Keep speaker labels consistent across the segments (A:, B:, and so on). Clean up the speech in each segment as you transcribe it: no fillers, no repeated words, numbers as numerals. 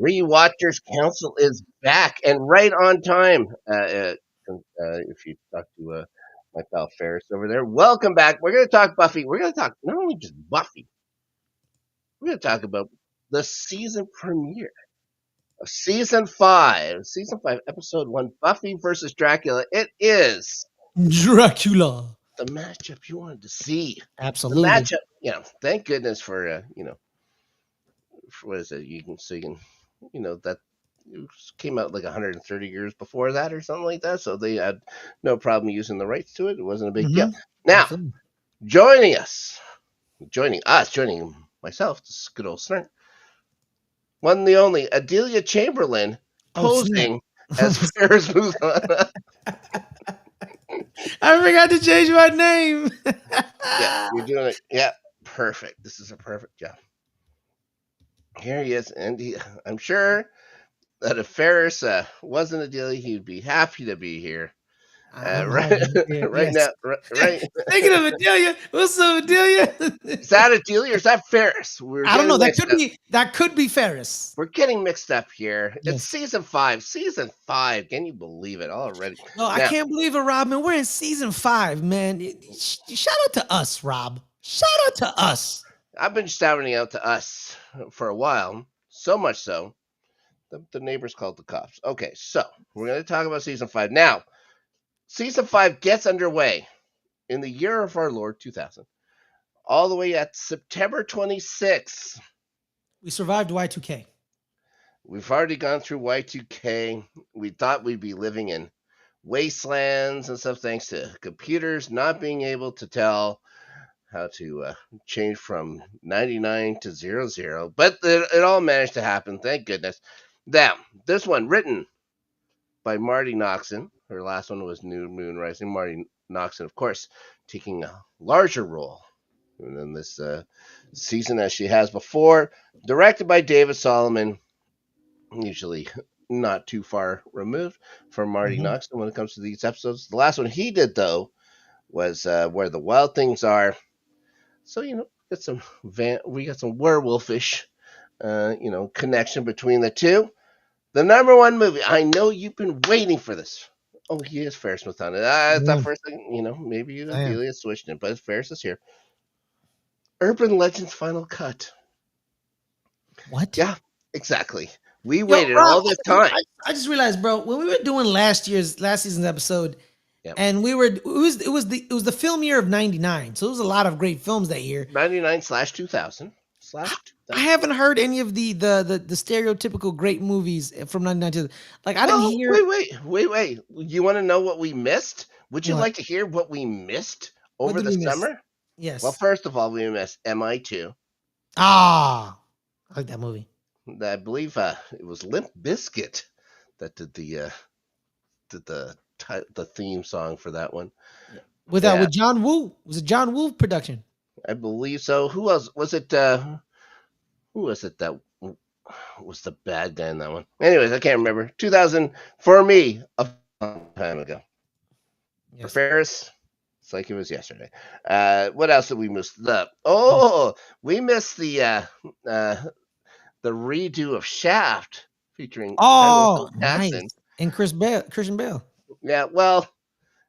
A: Rewatchers Council is back and right on time. If you talk to my pal Ferris over there, welcome back. We're going to talk Buffy. We're going to talk not only just Buffy, we're going to talk about the season premiere of season 5, episode 1, Buffy versus Dracula. It is
B: Dracula.
A: the matchup you wanted to see. The
B: Absolutely.
A: matchup, thank goodness for, for what is it? You can, that it came out like 130 years before that or something like that. So they had no problem using the rights to it. It wasn't a big deal.
B: hmm
A: Now,
B: Absolutely.
A: joining us, joining myself, this good old snark, one and the only Adelia Chamberlain
B: Oh, snap.
A: posing as Ferris moves on.
B: I forgot to change my name.
A: Yeah, you're doing it. Yeah, perfect. This is a perfect job. Here he is, and I'm sure that if Ferris wasn't Adelia, he'd be happy to be here.
B: I'm
A: Right,
B: happy to hear.
A: right
B: Yes.
A: now, right.
B: Speaking of Adelia, what's up, Adelia?
A: Is that Adelia or is that Ferris? We're
B: I don't
A: getting
B: know.
A: mixed up.
B: That could be Ferris.
A: We're getting mixed up here. It's
B: Yes.
A: season 5. Season 5. Can you believe it already?
B: No, I
A: Now,
B: can't believe it, Rob. Man, we're in season 5, man. Shout out to us, Rob. Shout out to us.
A: I've been shouting out to us for a while. So much so, the neighbors called the cops. Okay, so we're going to talk about season 5. Now, season 5 gets underway in the year of our Lord 2000, all the way at September 26th.
B: We survived Y2K.
A: We've already gone through Y2K. We thought we'd be living in wastelands and stuff thanks to computers not being able to tell how to change from 99 to 00. But it all managed to happen, thank goodness. Now, this one written by Marty Noxon. Her last one was New Moon Rising. Marty Noxon, of course, taking a larger role in this season as she has before. Directed by David Solomon, usually not too far removed from Marty
B: hmm
A: Noxon when it comes to these episodes. The last one he did, though, was Where the Wild Things Are. So, we got some werewolfish, connection between the two. The number one movie. I know you've been waiting for this. Oh, he is Ferris Smith on it. I thought
B: Yeah,
A: first thing, maybe you
B: I am.
A: Delia switched it, but Ferris is here. Urban Legends Final Cut.
B: What?
A: Yeah, exactly. We
B: Yo,
A: waited
B: Rob,
A: all this time.
B: I just realized, bro, when we were doing last season's episode,
A: Yeah,
B: and it was the film year of '99, so there was a lot of great films that year.
A: 99/2000
B: I,
A: slash
B: I
A: 2000.
B: haven't heard any of the stereotypical great movies from '99 to like I didn't
A: Well,
B: hear
A: wait. You want to know what we missed? Would you
B: what
A: like to hear what we missed
B: what
A: over
B: did
A: the
B: we miss?
A: summer? Well,
B: Yes.
A: first of all, we missed MI2.
B: I like that movie.
A: I believe it was Limp Bizkit that did the theme song for that one.
B: Yeah.
A: Yeah,
B: With John Woo. Was it John Woo production?
A: I believe so. Who else was it? Who was it that was the bad guy in that one? Anyways, I can't remember. 2000 for me, a long time ago. For
B: Yes.
A: Ferris, it's like it was yesterday. What else did we miss? We missed uh, the redo of Shaft featuring Samuel
B: Oh,
A: L.
B: nice.
A: Jackson.
B: And Christian Bale.
A: Yeah, well,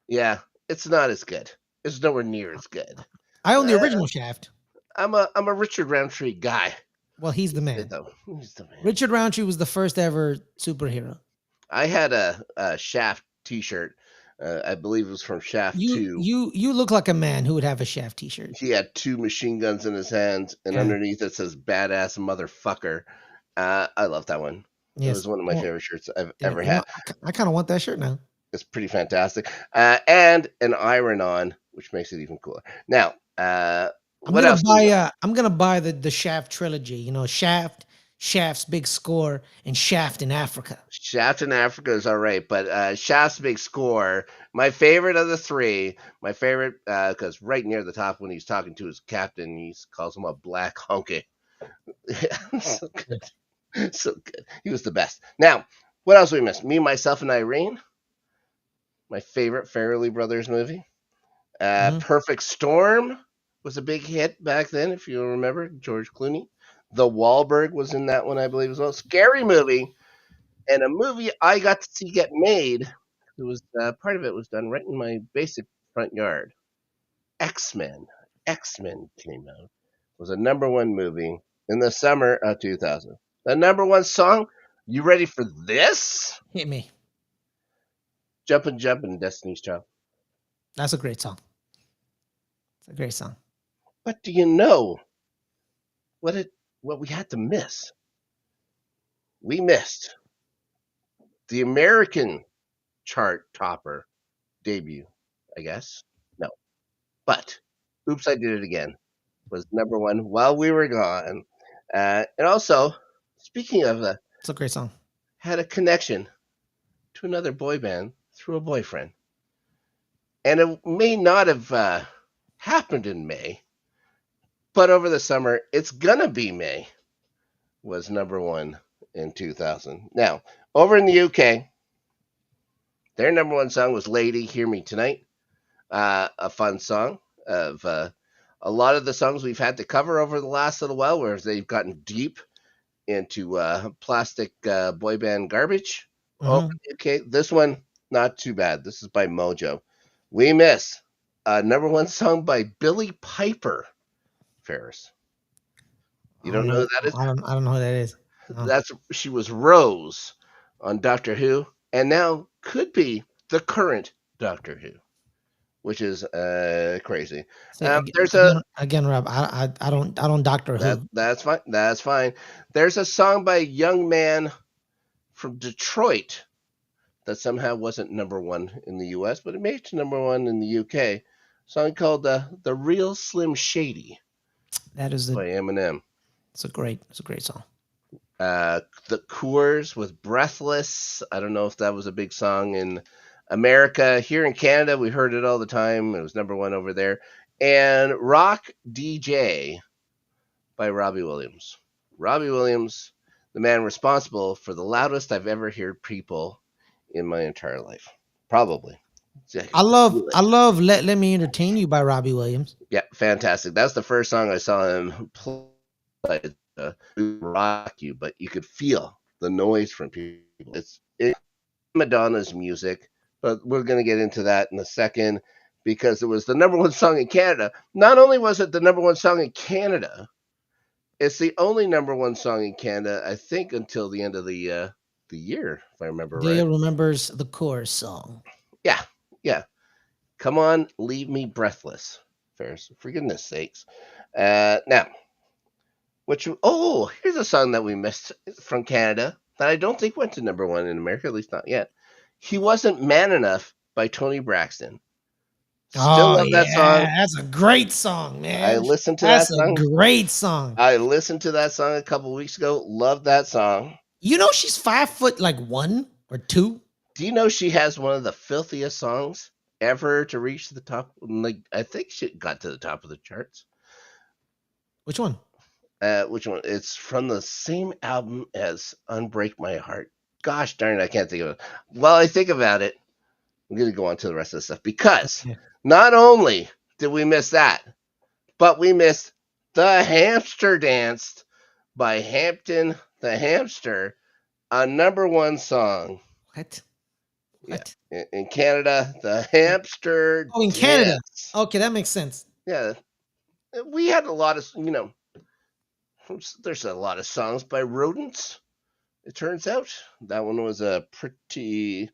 A: yeah, it's not as good. It's nowhere near as good.
B: I own the
A: Uh,
B: original Shaft.
A: I'm a Richard Roundtree guy.
B: Well, he's the
A: He's good
B: man.
A: though. He's the man.
B: Richard Roundtree was the first ever superhero.
A: I had a Shaft T-shirt. I believe it was from Shaft
B: You
A: Two.
B: you you look like a man who would have a Shaft T-shirt.
A: He had two machine guns in his hands, and
B: Yeah.
A: underneath it says "badass motherfucker." I love that one. It
B: Yes.
A: was one of my
B: Well,
A: favorite shirts I've
B: yeah.
A: ever had.
B: I kind of want that shirt now.
A: It's pretty fantastic, and an iron on, which makes it even cooler. Now, what else do we got?
B: I'm gonna buy the Shaft trilogy. You know, Shaft, Shaft's Big Score, and Shaft in Africa.
A: Shaft in Africa is all right, but Shaft's Big Score, my favorite of the three, my favorite because right near the top when he's talking to his captain, he calls him a black honky. So good, so good. He was the best. Now, what else we missed? Me, Myself, and Irene, my favorite Farrelly Brothers movie.
B: hmm
A: Perfect Storm was a big hit back then, if you remember George Clooney. The Wahlberg was in that one, I believe, as well. Scary movie, and a movie I got to see get made. It was part of it was done right in my basic front yard. X-Men. X-Men came out. It was a number one movie in the summer of 2000. The number one song. You ready for this?
B: Hit me.
A: Jumpin' Jumpin' Destiny's Child.
B: That's a great song. It's a great song.
A: But do you know what we had to miss? We missed the American chart topper debut, I guess. No. But Oops, I Did It Again was number one while we were gone. And also, speaking of,
B: It's a great song.
A: had a connection to another boy band through a boyfriend. And it may not have happened in May, but over the summer, It's Gonna Be May was number one in 2000. Now, over in the UK, their number one song was Lady, Hear Me Tonight. A fun song of a lot of the songs we've had to cover over the last little while, where they've gotten deep into plastic boy band garbage. Over in the UK, this one, not too bad. This is by Mojo. We Miss, number one song by Billy Piper, Ferris. You don't know who that is?
B: I don't know who that is. No.
A: She was Rose on Doctor Who, and now could be the current Doctor Who, which is crazy. There's
B: again, Rob. I don't Doctor Who.
A: That's fine. That's fine. There's a song by a young man from Detroit that somehow wasn't number one in the U.S., but it made it to number one in the U.K. A song called "The Real Slim Shady."
B: That is
A: by Eminem.
B: It's a great song.
A: The Coors with Breathless. I don't know if that was a big song in America. Here in Canada, we heard it all the time. It was number one over there. And Rock DJ by Robbie Williams. Robbie Williams, the man responsible for the loudest I've ever heard people in my entire life. Probably.
B: I love Let Me Entertain You by Robbie Williams.
A: Yeah, fantastic. That's the first song I saw him play. Rock you, but you could feel the noise from people. It's Madonna's music, but we're going to get into that in a second because it was the number one song in Canada. Not only was it the number one song in Canada, it's the only number one song in Canada, I think, until the end of the year, if I remember right.
B: Delia remembers the chorus song.
A: Yeah. Come on, leave me breathless. Ferris, for goodness sakes. Now, here's a song that we missed from Canada that I don't think went to number one in America, at least not yet. He Wasn't Man Enough by Toni Braxton.
B: Still love that song. That's a great song, man.
A: I listened to that song.
B: That's a great song.
A: I listened to that song a couple weeks ago. Loved that song.
B: You know she's 5'1" or 2.
A: Do you know she has one of the filthiest songs ever to reach the top? Like, I think she got to the top of the charts.
B: Which one?
A: Which one? It's from the same album as Unbreak My Heart. Gosh darn it, I can't think of it. While I think about it, I'm going to go on to the rest of the stuff because not only did we miss that, but we missed The Hamster Danced by Hampton the Hamster, a number one song.
B: What?
A: Yeah. In Canada, The Hamster
B: Oh, in
A: Dance.
B: Canada. Okay, that makes sense.
A: Yeah. We had a lot of, there's a lot of songs by rodents. It turns out that one was a pretty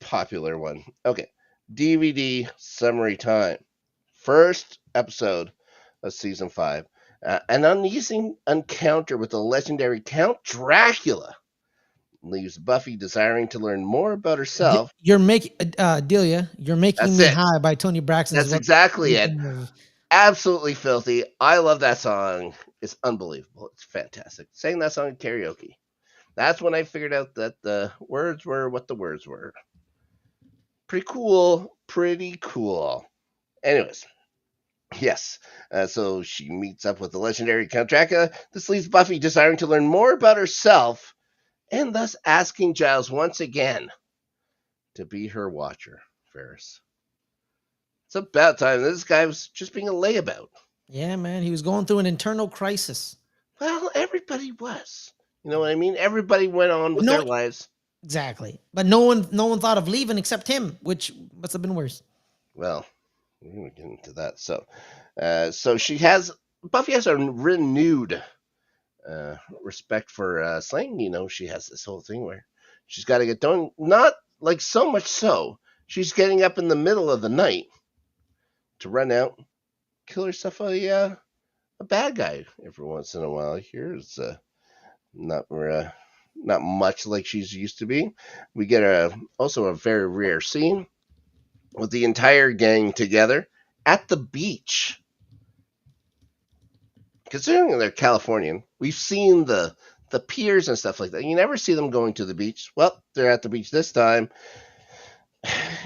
A: popular one. Okay, DVD summary time. First episode of season 5. An uneasy encounter with the legendary Count Dracula leaves Buffy desiring to learn more about herself.
B: You're making Delia. You're making me high by Toni Braxton.
A: That's exactly it. Absolutely filthy. I love that song. It's unbelievable. It's fantastic. Sang that song in karaoke. That's when I figured out that the words were what the words were. Pretty cool. Anyways, yes. So she meets up with the legendary Count Dracula. This leaves Buffy desiring to learn more about herself and thus asking Giles once again to be her watcher, Ferris. It's about time. This guy was just being a layabout.
B: Yeah, man. He was going through an internal crisis.
A: Well, everybody was. You know what I mean? Everybody went on with
B: No,
A: their lives.
B: exactly. But no one thought of leaving except him, which must have been worse.
A: Well, we're going to get into that. So Buffy has a renewed respect for slang. She has this whole thing where she's got to get done. Not like so much so. She's getting up in the middle of the night to run out, kill herself a bad guy every once in a while. Here it's not not much like she's used to be. We get also a very rare scene with the entire gang together at the beach. Considering they're Californian, we've seen the piers and stuff like that. You never see them going to the beach. Well, they're at the beach this time.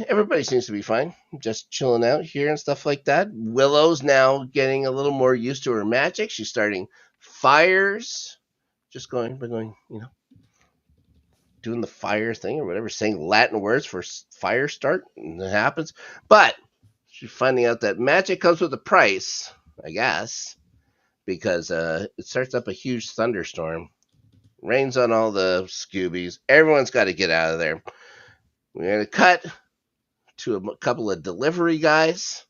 A: Everybody seems to be fine, just chilling out here and stuff like that. Willow's now getting a little more used to her magic. She's starting fires, just going, doing the fire thing or whatever, saying Latin words for fire start, and it happens. But she's finding out that magic comes with a price, I guess, because it starts up a huge thunderstorm, rains on all the Scoobies. Everyone's got to get out of there. We're going to cut to a couple of delivery guys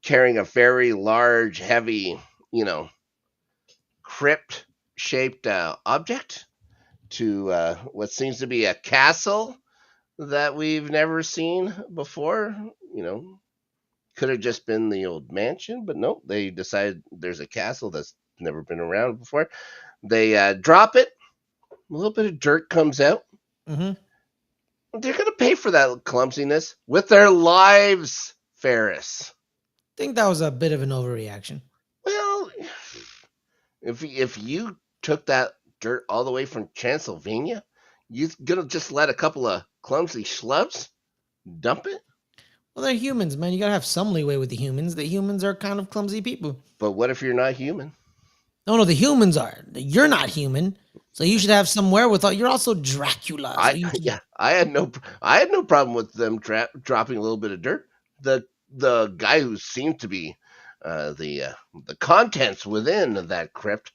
A: carrying a very large, heavy, crypt shaped object to what seems to be a castle that we've never seen before. Could have just been the old mansion, but nope, they decided there's a castle that's never been around before. They drop it, a little bit of dirt comes out.
B: Mm-hmm.
A: They're going to pay for that clumsiness with their lives, Ferris.
B: I think that was a bit of an overreaction.
A: Well, if you took that dirt all the way from Transylvania, you gonna just let a couple of clumsy schlubs dump it?
B: Well, they're humans, man. You gotta have some leeway with the humans. The humans are kind of clumsy people.
A: But what if you're not human?
B: No, the humans are. You're not human, so you should have some wherewithal. You're also Dracula, so
A: I
B: you should.
A: yeah, I had no problem with them dropping a little bit of dirt. The guy who seemed to be the contents within that crypt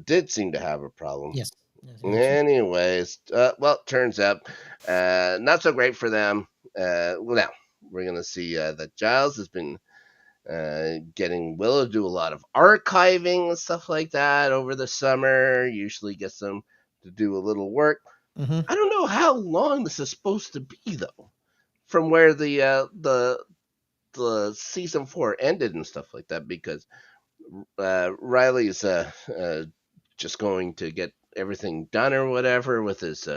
A: did seem to have a problem.
B: Yes. Yes,
A: Anyways, well, turns out not so great for them. Well, now we're gonna see that Giles has been getting Willow to do a lot of archiving and stuff like that over the summer. Usually gets them to do a little work.
B: Mm-hmm.
A: I don't know how long this is supposed to be though, from where the season 4 ended and stuff like that, because Riley's just going to get everything done or whatever with his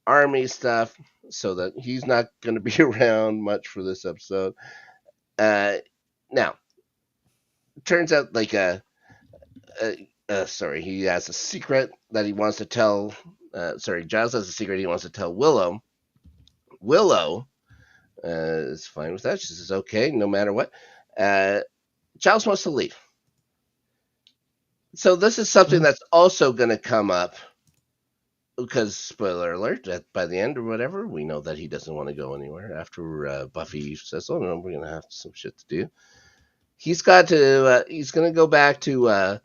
A: army stuff, so that he's not going to be around much for this episode. Now, it turns out he has a secret that he wants to tell. Giles has a secret he wants to tell Willow. Willow is fine with that. She says, okay, no matter what. Giles wants to leave. So this is something that's also going to come up because, spoiler alert, by the end or whatever, we know that he doesn't want to go anywhere after Buffy says, oh, no, we're going to have some shit to do. He's got to, he's going to go back to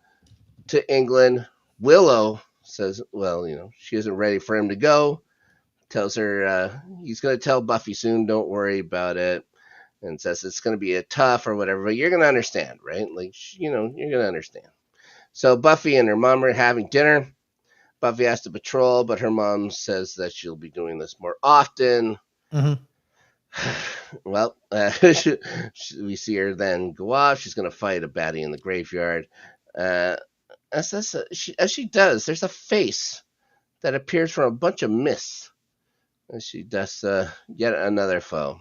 A: England. Willow says, well, she isn't ready for him to go. Tells her he's going to tell Buffy soon, don't worry about it. And says it's going to be a tough or whatever, but you're going to understand, right? You're going to understand. So Buffy and her mom are having dinner. Buffy has to patrol, but her mom says that she'll be doing this more often.
B: Mm-hmm.
A: Well, we see her then go off. She's going to fight a baddie in the graveyard. As she does, there's a face that appears from a bunch of mists. And she does yet another foe.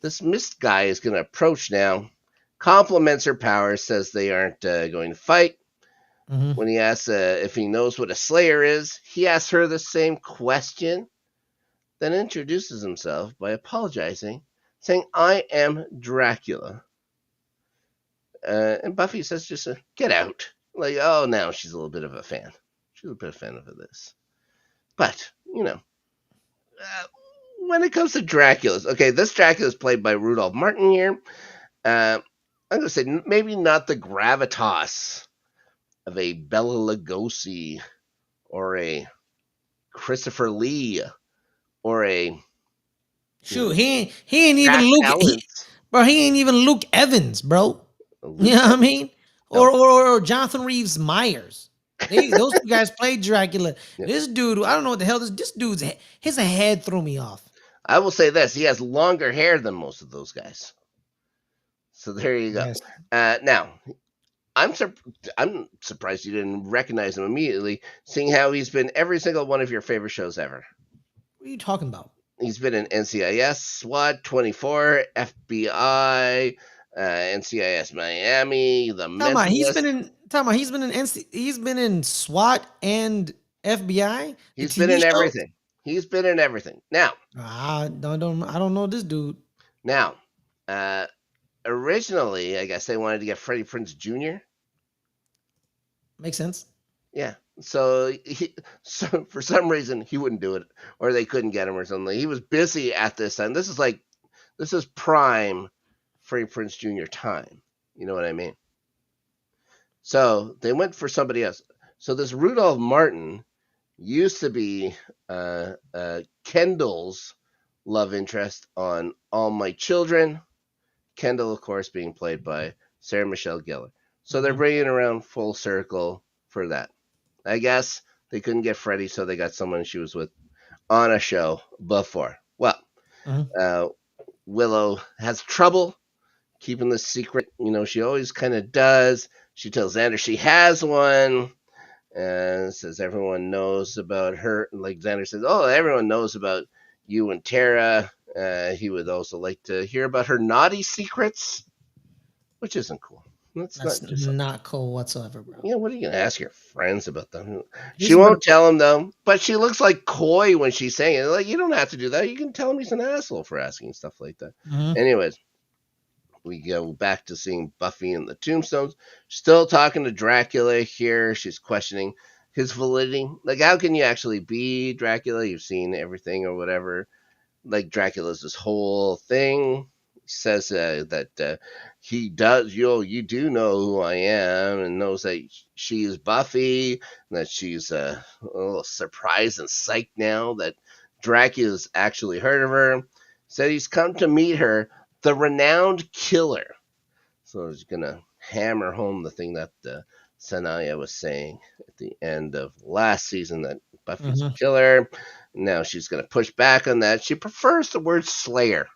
A: This mist guy is going to approach now, compliments her powers, says they aren't going to fight.
B: Mm-hmm.
A: When he asks if he knows what a slayer is, he asks her the same question, then introduces himself by apologizing, saying, I am Dracula. And Buffy says just, get out. Now she's a little bit of a fan. She's a bit of a fan of this. But, when it comes to Draculas, okay, this Dracula is played by Rudolph Martin here. I'm going to say maybe not the gravitas of a Bela Lugosi or a Christopher Lee or a
B: Shoot, he ain't even
A: Jack
B: Luke.
A: Palance.
B: Bro, he ain't even Luke Evans, bro. You
A: Luke
B: know what I
A: Evans.
B: mean?
A: No.
B: Or Jonathan Reeves Myers. Those two guys played Dracula.
A: Yeah.
B: This dude, I don't know what the hell this dude's his head threw me off.
A: I will say this: he has longer hair than most of those guys. So there you go.
B: Yes.
A: Now, I'm I'm surprised you didn't recognize him immediately, seeing how he's been every single one of your favorite shows ever.
B: What are you talking about?
A: He's been in NCIS, SWAT, 24, FBI, NCIS Miami, The
B: Talking about
A: Mentalist.
B: he's been in SWAT and FBI, the
A: He's been
B: TV
A: in
B: show.
A: everything. He's been in everything.
B: I don't know this dude.
A: Now, uh, originally, I guess they wanted to get Freddie Prinze Jr.
B: Makes sense.
A: Yeah. So for some reason he wouldn't do it, or they couldn't get him, or something. He was busy at this time. This is prime Freddie Prinze Jr. time. You know what I mean? So they went for somebody else. So this Rudolph Martin used to be Kendall's love interest on All My Children. Kendall, of course, being played by Sarah Michelle Gellar. So they're bringing around full circle for that. I guess they couldn't get Freddie, so they got someone she was with on a show before. Well, Willow has trouble keeping the secret. You know, she always kind of does. She tells Xander she has one and says everyone knows about her. Like Xander says, oh, everyone knows about you and Tara. He would also like to hear about her naughty secrets, which isn't cool.
B: That's not cool whatsoever, bro.
A: Yeah, what are you gonna ask your friends about them? She won't tell him though, but she looks like coy when she's saying it. Like, you don't have to do that. You can tell him he's an asshole for asking stuff like that. Anyways, we go back to seeing Buffy in the Tombstones. Still talking to Dracula here. She's questioning his validity. Like, how can you actually be Dracula? You've seen everything or whatever. Like, Dracula's this whole thing. He says that he does, you do know who I am, and knows that she is Buffy, and that she's a little surprised and psyched now that Dracula's actually heard of her. Said he's come to meet her, the renowned killer. So he's going to hammer home the thing that Sanaya was saying at the end of last season, that Buffy's a killer. Now she's going to push back on that. She prefers the word slayer.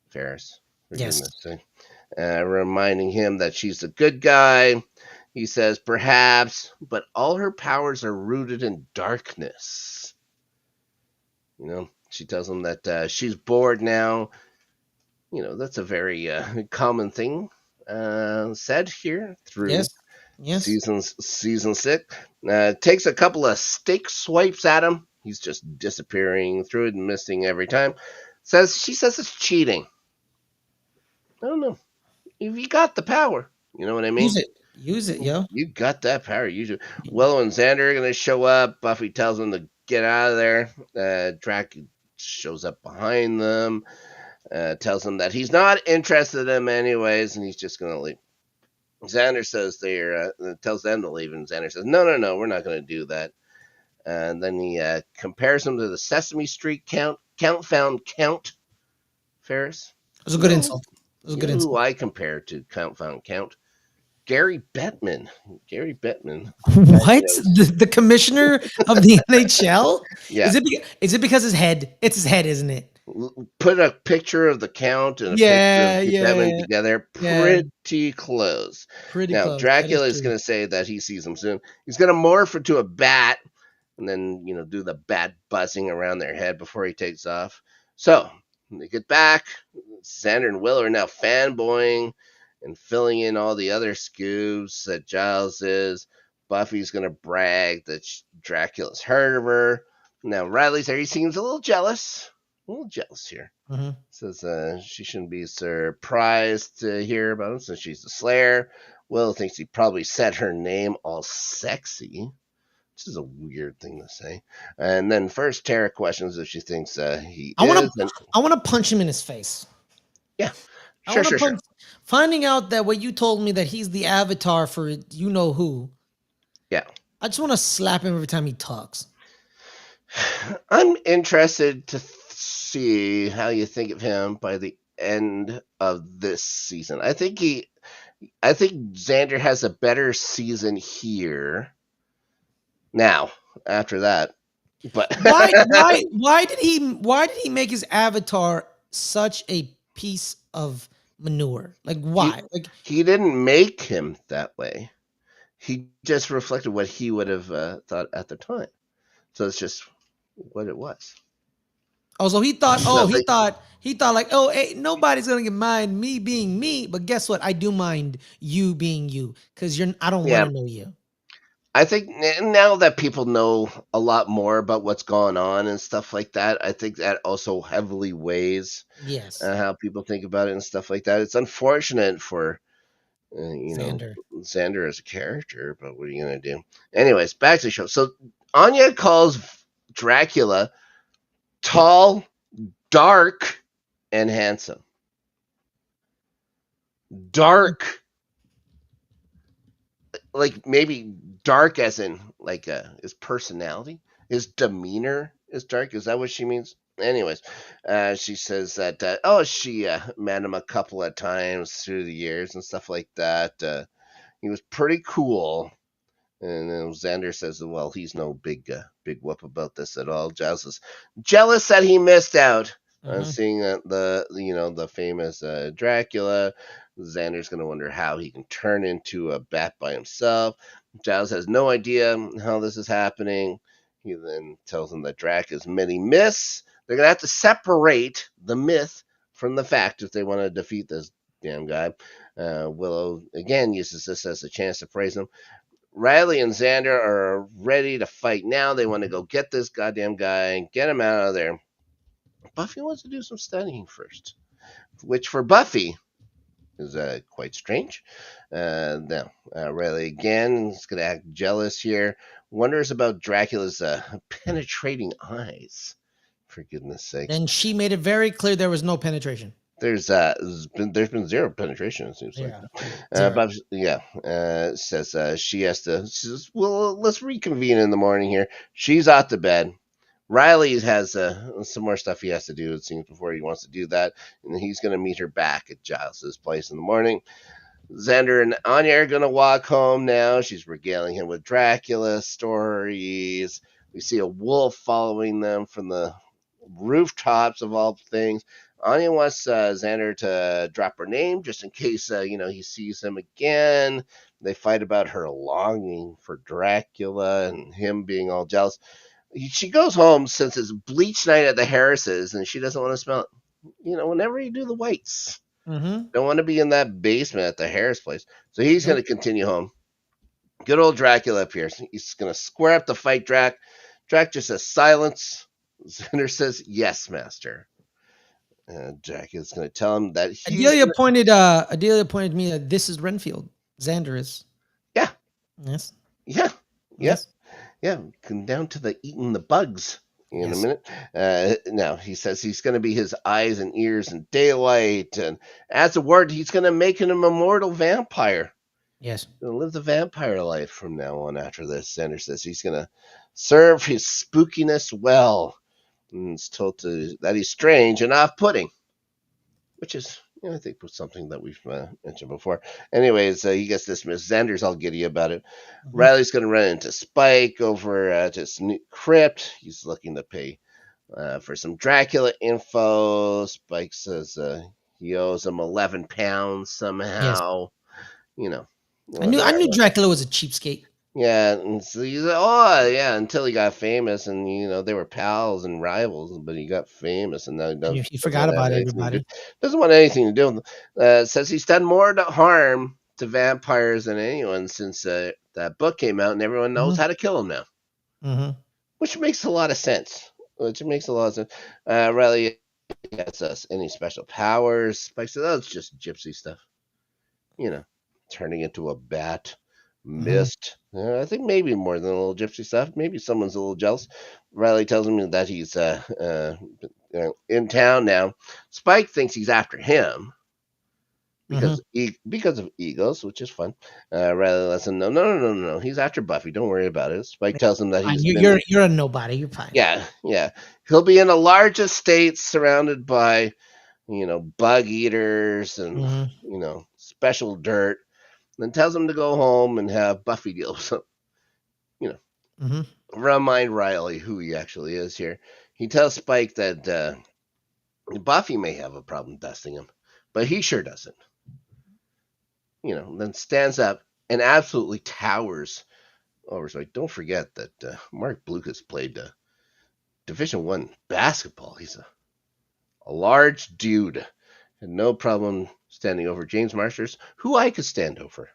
A: Ferris.
B: Yes.
A: Reminding him that she's a good guy. He says, perhaps, but all her powers are rooted in darkness. You know, she tells him that she's bored now. You know, that's a very common thing said here through season 6. Takes a couple of stake swipes at him. He's just disappearing through it and missing every time. She says it's cheating. I don't know. If you got the power, you know what I mean?
B: Use it, yo.
A: You got that power. Use it. Willow and Xander are going to show up. Buffy tells them to get out of there. Drac shows up behind them. Tells them that he's not interested in them anyways, and he's just going to leave. Xander says tells them to leave, and Xander says, no, we're not going to do that. And then he compares them to the Sesame Street Count Found Count. Ferris.
B: It was a good insult.
A: Who I compare to Count Found Count? Gary Bettman.
B: What? The commissioner of the NHL?
A: Yeah.
B: Is it because his head? It's his head, isn't it?
A: Put a picture of the Count and a picture of Bettman together. Pretty close. Now, Dracula is going to say that he sees him soon. He's going to morph into a bat and then, do the bat buzzing around their head before he takes off. So, when they get back, Xander and Willow are now fanboying and filling in all the other scoops that Giles is. Buffy's going to brag that Dracula's heard of her. Now, Riley's there. He seems a little jealous. Here. Says she shouldn't be surprised to hear about him since she's the Slayer. Willow thinks he probably said her name all sexy. This is a weird thing to say. And then first Tara questions if she thinks he
B: I want to punch him in his face.
A: Yeah. Sure.
B: Finding out that what you told me that he's the avatar for you know who.
A: Yeah.
B: I just want to slap him every time he talks.
A: I'm interested to see how you think of him by the end of this season. I think Xander has a better season here now after that. But
B: Why did he make his avatar such a piece of manure? Like
A: he
B: why? Like
A: he didn't make him that way. He just reflected what he would have thought at the time. So it's just what it was.
B: oh, so he thought,
A: It's not like
B: like, oh, hey, nobody's gonna mind me being me, but guess what? I do mind you being you because I don't want
A: yeah.
B: to know you.
A: I think now that people know a lot more about what's going on and stuff like that, I think that also heavily weighs
B: Yes,
A: how people think about it and stuff like that. It's unfortunate for
B: Xander.
A: Xander as a character, but what are you gonna do? Anyways, back to the show. So Anya calls Dracula tall, dark, and handsome. Dark, like maybe dark as in like his personality, his demeanor is dark. Is that what she means? Anyways, she says that she met him a couple of times through the years and stuff like that. He was pretty cool. And then Xander says, "Well, he's no big whoop about this at all." Giles is jealous that he missed out on
B: Mm-hmm.
A: seeing the famous Dracula. Xander's gonna wonder how he can turn into a bat by himself. Giles has no idea how this is happening. He then tells him that Drac is many myths. They're gonna have to separate the myth from the fact if they want to defeat this damn guy. Willow again uses this as a chance to praise him. Riley and Xander are ready to fight now. They want to go get this goddamn guy and get him out of there. Buffy wants to do some studying first, which for Buffy is quite strange. Now, Riley again is going to act jealous here. Wonders about Dracula's penetrating eyes, for goodness sakes.
B: And she made it very clear there was no penetration.
A: There's been zero penetration. It seems like,
B: Zero.
A: but yeah, says she has to. She says, "Well, let's reconvene in the morning here." She's out to bed. Riley has some more stuff he has to do. It seems before he wants to do that, and he's going to meet her back at Giles's place in the morning. Xander and Anya are going to walk home now. She's regaling him with Dracula stories. We see a wolf following them from the rooftops of all things. Anya wants Xander to drop her name just in case he sees him again. They fight about her longing for Dracula and him being all jealous. She goes home since it's bleach night at the Harrises and she doesn't want to smell it. Whenever you do the whites,
B: Mm-hmm.
A: don't want to be in that basement at the Harris place. So he's going to continue home. Good old Dracula appears. He's going to square up to fight Drac. Drac just says silence. Xander says, "Yes, master." Jack is going to tell him that he's
B: Adelia
A: gonna,
B: pointed. Adelia pointed me that this is Renfield. Xander is.
A: yeah,
B: Yes.
A: yeah, yeah,
B: Yes.
A: yeah. Come down to the eating the bugs in a
B: Yes.
A: minute. Now he says he's going to be his eyes and ears in daylight, and as a word, he's going to make him a immortal vampire.
B: Yes.
A: Gonna live the vampire life from now on. After this, Xander says he's going to serve his spookiness well. And it's told that he's strange and off-putting, which is, I think, was something that we've mentioned before. Anyways, he gets dismissed. Xander's all giddy about it.
B: Mm-hmm.
A: Riley's going to run into Spike over at his new crypt. He's looking to pay for some Dracula info. Spike says he owes him 11 pounds
B: Yes.
A: somehow.
B: I knew Dracula was a cheapskate.
A: Yeah, and so he's like, oh yeah, until he got famous, and they were pals and rivals, but he got famous, and now he
B: And
A: doesn't,
B: he forgot about everybody.
A: doesn't want anything to do with them. Says he's done more harm to vampires than anyone since that book came out, and everyone knows
B: Mm-hmm.
A: how to kill him now,
B: Mm-hmm.
A: which makes a lot of sense. Riley asks us any special powers. Spike says, "Oh, it's just gypsy stuff, turning into a bat." Mist. I think maybe more than a little gypsy stuff. Maybe someone's a little jealous. Riley tells him that he's in town now. Spike thinks he's after him.
B: Mm-hmm.
A: because of egos, which is fun. Rather lets him know, no. He's after Buffy. Don't worry about it. Spike tells him that
B: Fine.
A: he's been,
B: You're a nobody. You're fine.
A: yeah. He'll be in a large estate surrounded by bug eaters and
B: Mm-hmm.
A: special dirt. Then tells him to go home and have Buffy deal with him. You know,
B: Mm-hmm.
A: remind Riley who he actually is here. He tells Spike that Buffy may have a problem dusting him, but he sure doesn't. Then stands up and absolutely towers over Spike. Don't forget that Mark Blucas played Division One basketball. He's a large dude, and no problem standing over James Marsters, who I could stand over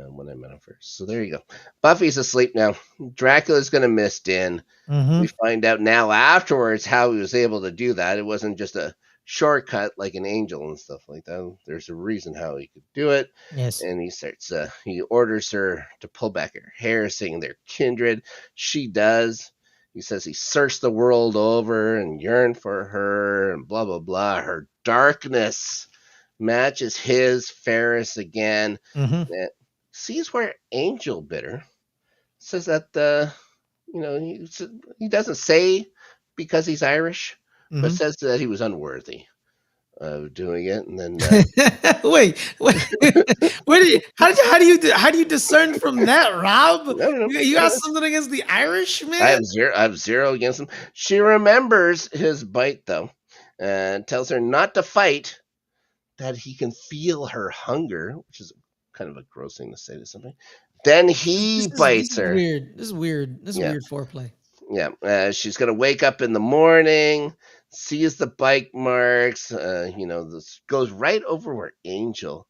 A: when I met him first. So there you go. Buffy's asleep now. Dracula's going to mist in.
B: Mm-hmm.
A: We find out now afterwards how he was able to do that. It wasn't just a shortcut like an angel and stuff like that. There's a reason how he could do it.
B: Yes.
A: And he orders her to pull back her hair, saying they're kindred. She does. He says he searched the world over and yearned for her and blah, blah, blah. Her darkness matches his Ferris again.
B: Mm-hmm.
A: And sees where Angel bit her. Says that he doesn't say because he's Irish, but
B: Mm-hmm.
A: says that he was unworthy of doing it. And then
B: wait. Where do you? How do you discern from that, Rob?
A: no,
B: You got something against the Irish,
A: I
B: man?
A: have zero. I have zero against him. She remembers his bite though, and tells her not to fight. That he can feel her hunger, which is kind of a gross thing to say to somebody. Then he
B: This
A: bites
B: is
A: her.
B: weird. This is weird. This is
A: Yeah,
B: weird foreplay.
A: yeah. She's gonna wake up in the morning, sees the bite marks. This goes right over where Angel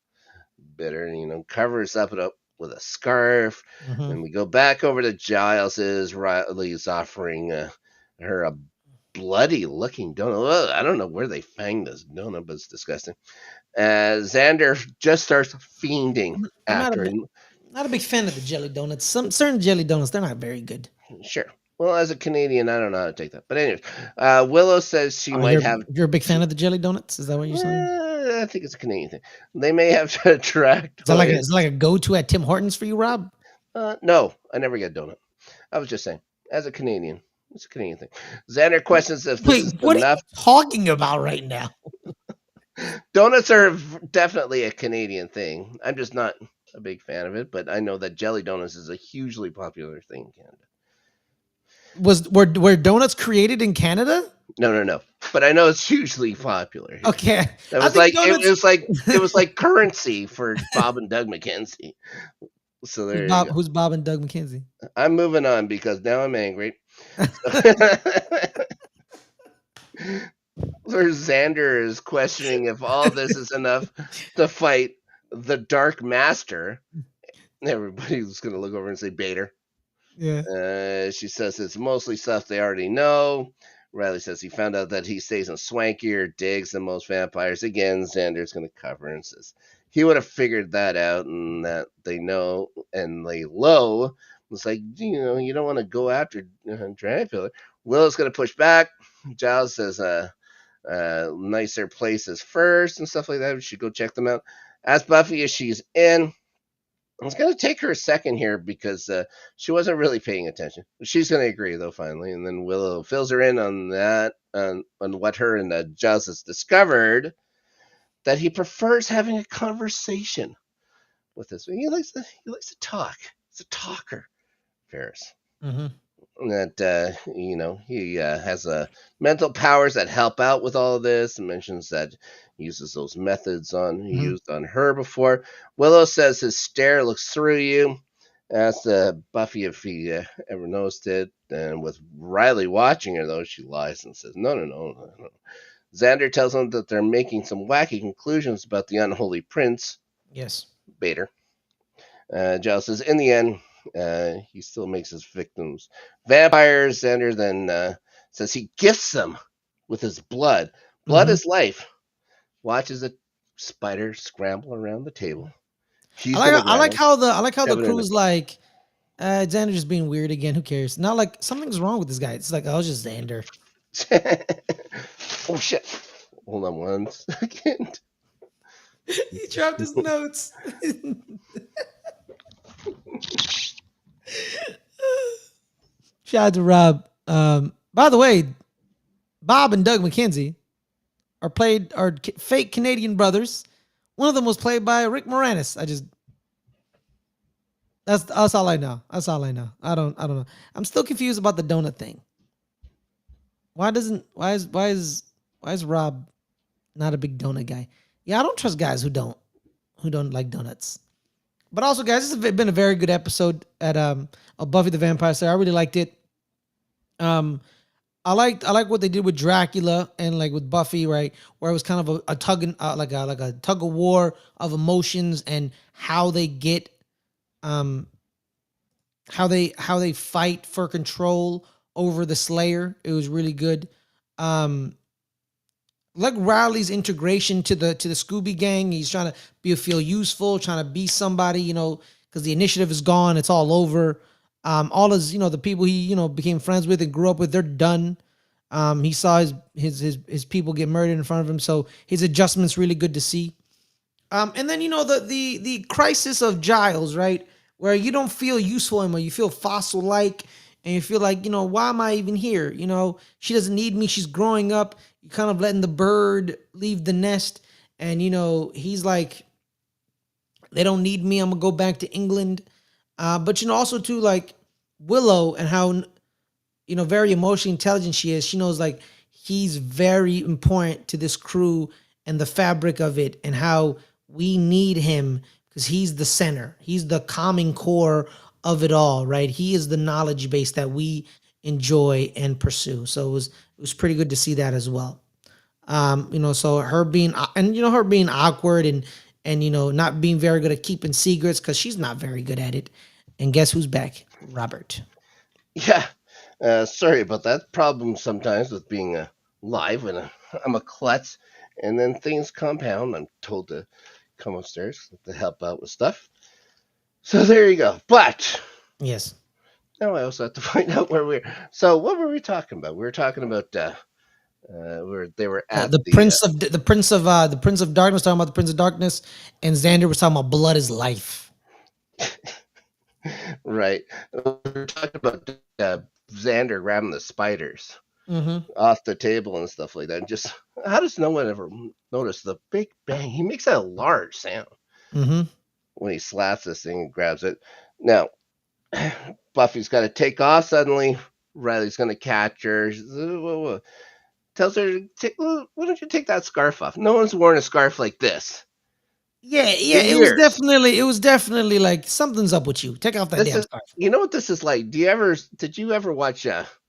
A: bit her. Covers it up with a scarf.
B: Mm-hmm.
A: And we go back over to Giles's. Riley's offering her a bloody-looking donut. Ugh, I don't know where they fanged this donut, but it's disgusting. Xander just starts fiending
B: I'm
A: after it.
B: not a big fan of the jelly donuts. Some certain jelly donuts, they're not very good.
A: Sure. Well, as a Canadian, I don't know how to take that. But anyways, Willow says she
B: Oh,
A: might have.
B: you're a big fan of the jelly donuts? Is that what you're saying?
A: I think it's a Canadian thing. They may have to attract.
B: Is that like a go-to at Tim Hortons for you, Rob?
A: No, I never get donut. I was just saying, as a Canadian, it's a Canadian thing. Xander questions if this is
B: Wait, what are
A: enough.
B: you talking about right now?
A: Donuts are definitely a Canadian thing. I'm just not a big fan of it, but I know that jelly donuts is a hugely popular thing in Canada.
B: Were donuts created in Canada?
A: No. But I know it's hugely popular. Here.
B: Okay.
A: It was it was like currency for Bob and Doug McKenzie. So there you go.
B: Who's Bob and Doug McKenzie?
A: I'm moving on because now I'm angry. Where Xander is questioning if all this is enough to fight the Dark Master. Everybody's going to look over and say Bader.
B: Yeah.
A: She says it's mostly stuff they already know. Riley says he found out that he stays in swankier digs than most vampires. Again, Xander's going to cover and says he would have figured that out and that they know and lay low. It's like, you don't want to go after Dracula. Willow's going to push back. Giles says nicer places first and stuff like that. We should go check them out. Ask Buffy if she's in. It's going to take her a second here because she wasn't really paying attention. She's going to agree, though, finally. And then Willow fills her in on that, on what her and Giles has discovered, that he prefers having a conversation with this. He likes to talk. He's a talker, Ferris.
B: Mm-hmm.
A: That he has mental powers that help out with all of this, and mentions that he uses those methods he used on her before. Willow says his stare looks through you. Asks Buffy if he ever noticed it, and with Riley watching her though, she lies and says no. Xander tells him that they're making some wacky conclusions about the unholy prince.
B: Yes.
A: Bader. Giles says in the end, he still makes his victims vampires. Xander then says he gifts them with his blood. Blood is life. Watches a spider scramble around the table.
B: I like how the crew's like, Xander just being weird again. Who cares? Not like something's wrong with this guy. It's like, oh, it's just Xander.
A: Oh shit! Hold on one second.
B: He dropped his notes. Shout out to Rob. By the way, Bob and Doug McKenzie are fake Canadian brothers. One of them was played by Rick Moranis. That's all I know. That's all I know. I don't know. I'm still confused about the donut thing. Why is Rob not a big donut guy? Yeah, I don't trust guys who don't like donuts. But also, guys, this has been a very good episode of Buffy the Vampire Slayer. I really liked it. I like what they did with Dracula and like with Buffy, right? Where it was kind of a tug and like a tug of war of emotions and how they get how they fight for control over the Slayer. It was really good. Um, like Riley's integration to the Scooby gang. He's trying to feel useful, trying to be somebody, because the initiative is gone. It's all over. All his, the people he, became friends with and grew up with, they're done. He saw his people get murdered in front of him. So his adjustment's really good to see. And then, the crisis of Giles, right? Where you don't feel useful anymore. You feel fossil-like, and you feel like, why am I even here? She doesn't need me. She's growing up. You're kind of letting the bird leave the nest. And, he's like, they don't need me. I'm going to go back to England. But, also, too, like, Willow and how, very emotionally intelligent she is. She knows, like, he's very important to this crew and the fabric of it and how we need him because he's the center. He's the calming core of it all, right? He is the knowledge base that we enjoy and pursue. So it was pretty good to see that as well. So her being her being awkward and not being very good at keeping secrets because she's not very good at it. And guess who's back? Robert.
A: Yeah. Sorry about that. Problem sometimes with being live when I'm a klutz, and then things compound. I'm told to come upstairs to help out with stuff. So there you go. But
B: Yes.
A: now I also have to find out where we're. So what were we talking about? We were talking about where they were at
B: The Prince of Darkness, talking about the Prince of Darkness, and Xander was talking about blood is life.
A: Right. We were talking about Xander grabbing the spiders
B: Mm-hmm.
A: off the table and stuff like that. And just how does no one ever notice the big bang? He makes that large sound
B: Mm-hmm.
A: when he slaps this thing and grabs it. Now, Buffy's got to take off suddenly. Riley's going to catch her. Tells her, why don't you take that scarf off? No one's worn a scarf like this
B: Yeah,
A: in
B: it was
A: years.
B: definitely like something's up with you. Take off that
A: This
B: damn
A: is,
B: scarf.
A: you know what this is like? Did you ever watch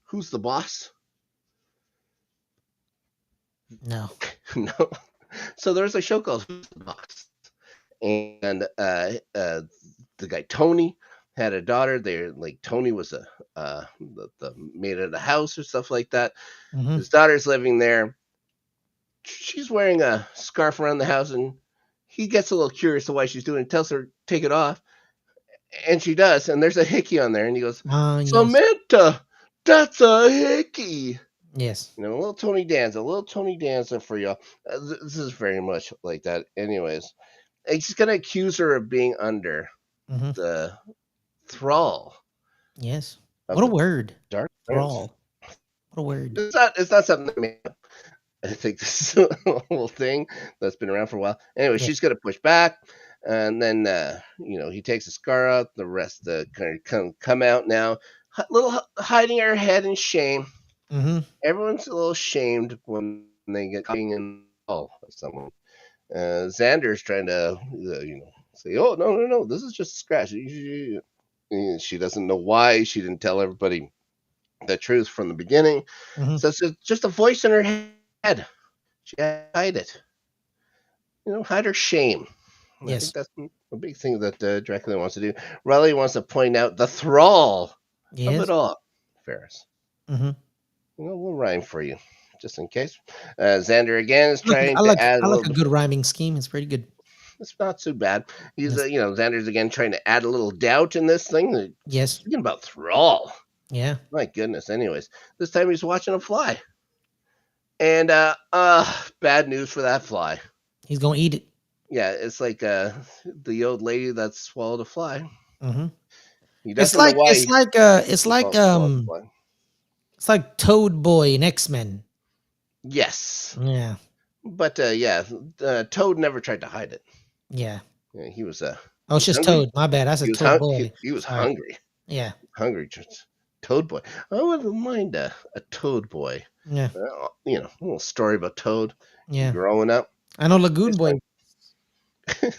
A: Who's the Boss?
B: No.
A: No. So there's a show called Who's the Boss, and the guy Tony had a daughter. They like Tony was the maid of the house or stuff like that.
B: Mm-hmm.
A: His daughter's living there. She's wearing a scarf around the house, and he gets a little curious to why she's doing it. Tells her take it off, and she does. And there's a hickey on there, and he goes,
B: Yes.
A: Samantha, that's a hickey.
B: Yes.
A: A little Tony Danza for y'all. This is very much like that. Anyways, he's gonna accuse her of being under
B: Mm-hmm.
A: the thrall
B: Yes.
A: of
B: What a
A: the
B: word.
A: dark prince.
B: Thrall. What a word.
A: It's not something I made up. I think this is a whole thing that's been around for a while. Anyway,
B: Yeah.
A: she's gonna push back, and then he takes the scar out. The rest kind of come out now. Little hiding her head in shame.
B: Mm-hmm.
A: Everyone's a little shamed when they get being in all of someone. Xander's trying to say, "Oh no, this is just a scratch." She doesn't know why. She didn't tell everybody the truth from the beginning.
B: Mm-hmm.
A: So it's just a voice in her head. She had to hide it. Hide her shame. And I think
B: Yes.
A: that's a big thing that Dracula wants to do. Riley wants to point out the thrall of it
B: Yes.
A: all. Ferris.
B: Mm-hmm.
A: We'll rhyme for you, just in case. Xander again is
B: I like
A: trying
B: I
A: to
B: like
A: add
B: I
A: a
B: like
A: little
B: a
A: bit.
B: good rhyming scheme. It's pretty good.
A: It's not too bad. He's,
B: Yes.
A: Xander's again trying to add a little doubt in this thing.
B: Yes.
A: Speaking about thrall,
B: Yeah.
A: my goodness. Anyways, this time he's watching a fly, and bad news for that fly.
B: He's gonna eat it.
A: Yeah, it's like the old lady that swallowed a fly.
B: Mm-hmm.
A: He
B: It's
A: doesn't know
B: like
A: why he swallowed a fly.
B: it's like Toad Boy in X-Men.
A: Yes,
B: Yeah.
A: but yeah, Toad never tried to hide it.
B: Yeah.
A: Yeah,
B: Oh,
A: he
B: it's
A: was
B: just
A: hungry.
B: Toad. My bad. That's a Toad Boy.
A: He was
B: Sorry.
A: hungry.
B: Yeah.
A: Hungry, just Toad Boy. I wouldn't mind a Toad Boy.
B: Yeah.
A: A little story about Toad
B: Yeah.
A: growing up.
B: I know Lagoon
A: It's
B: Boy.
A: fine.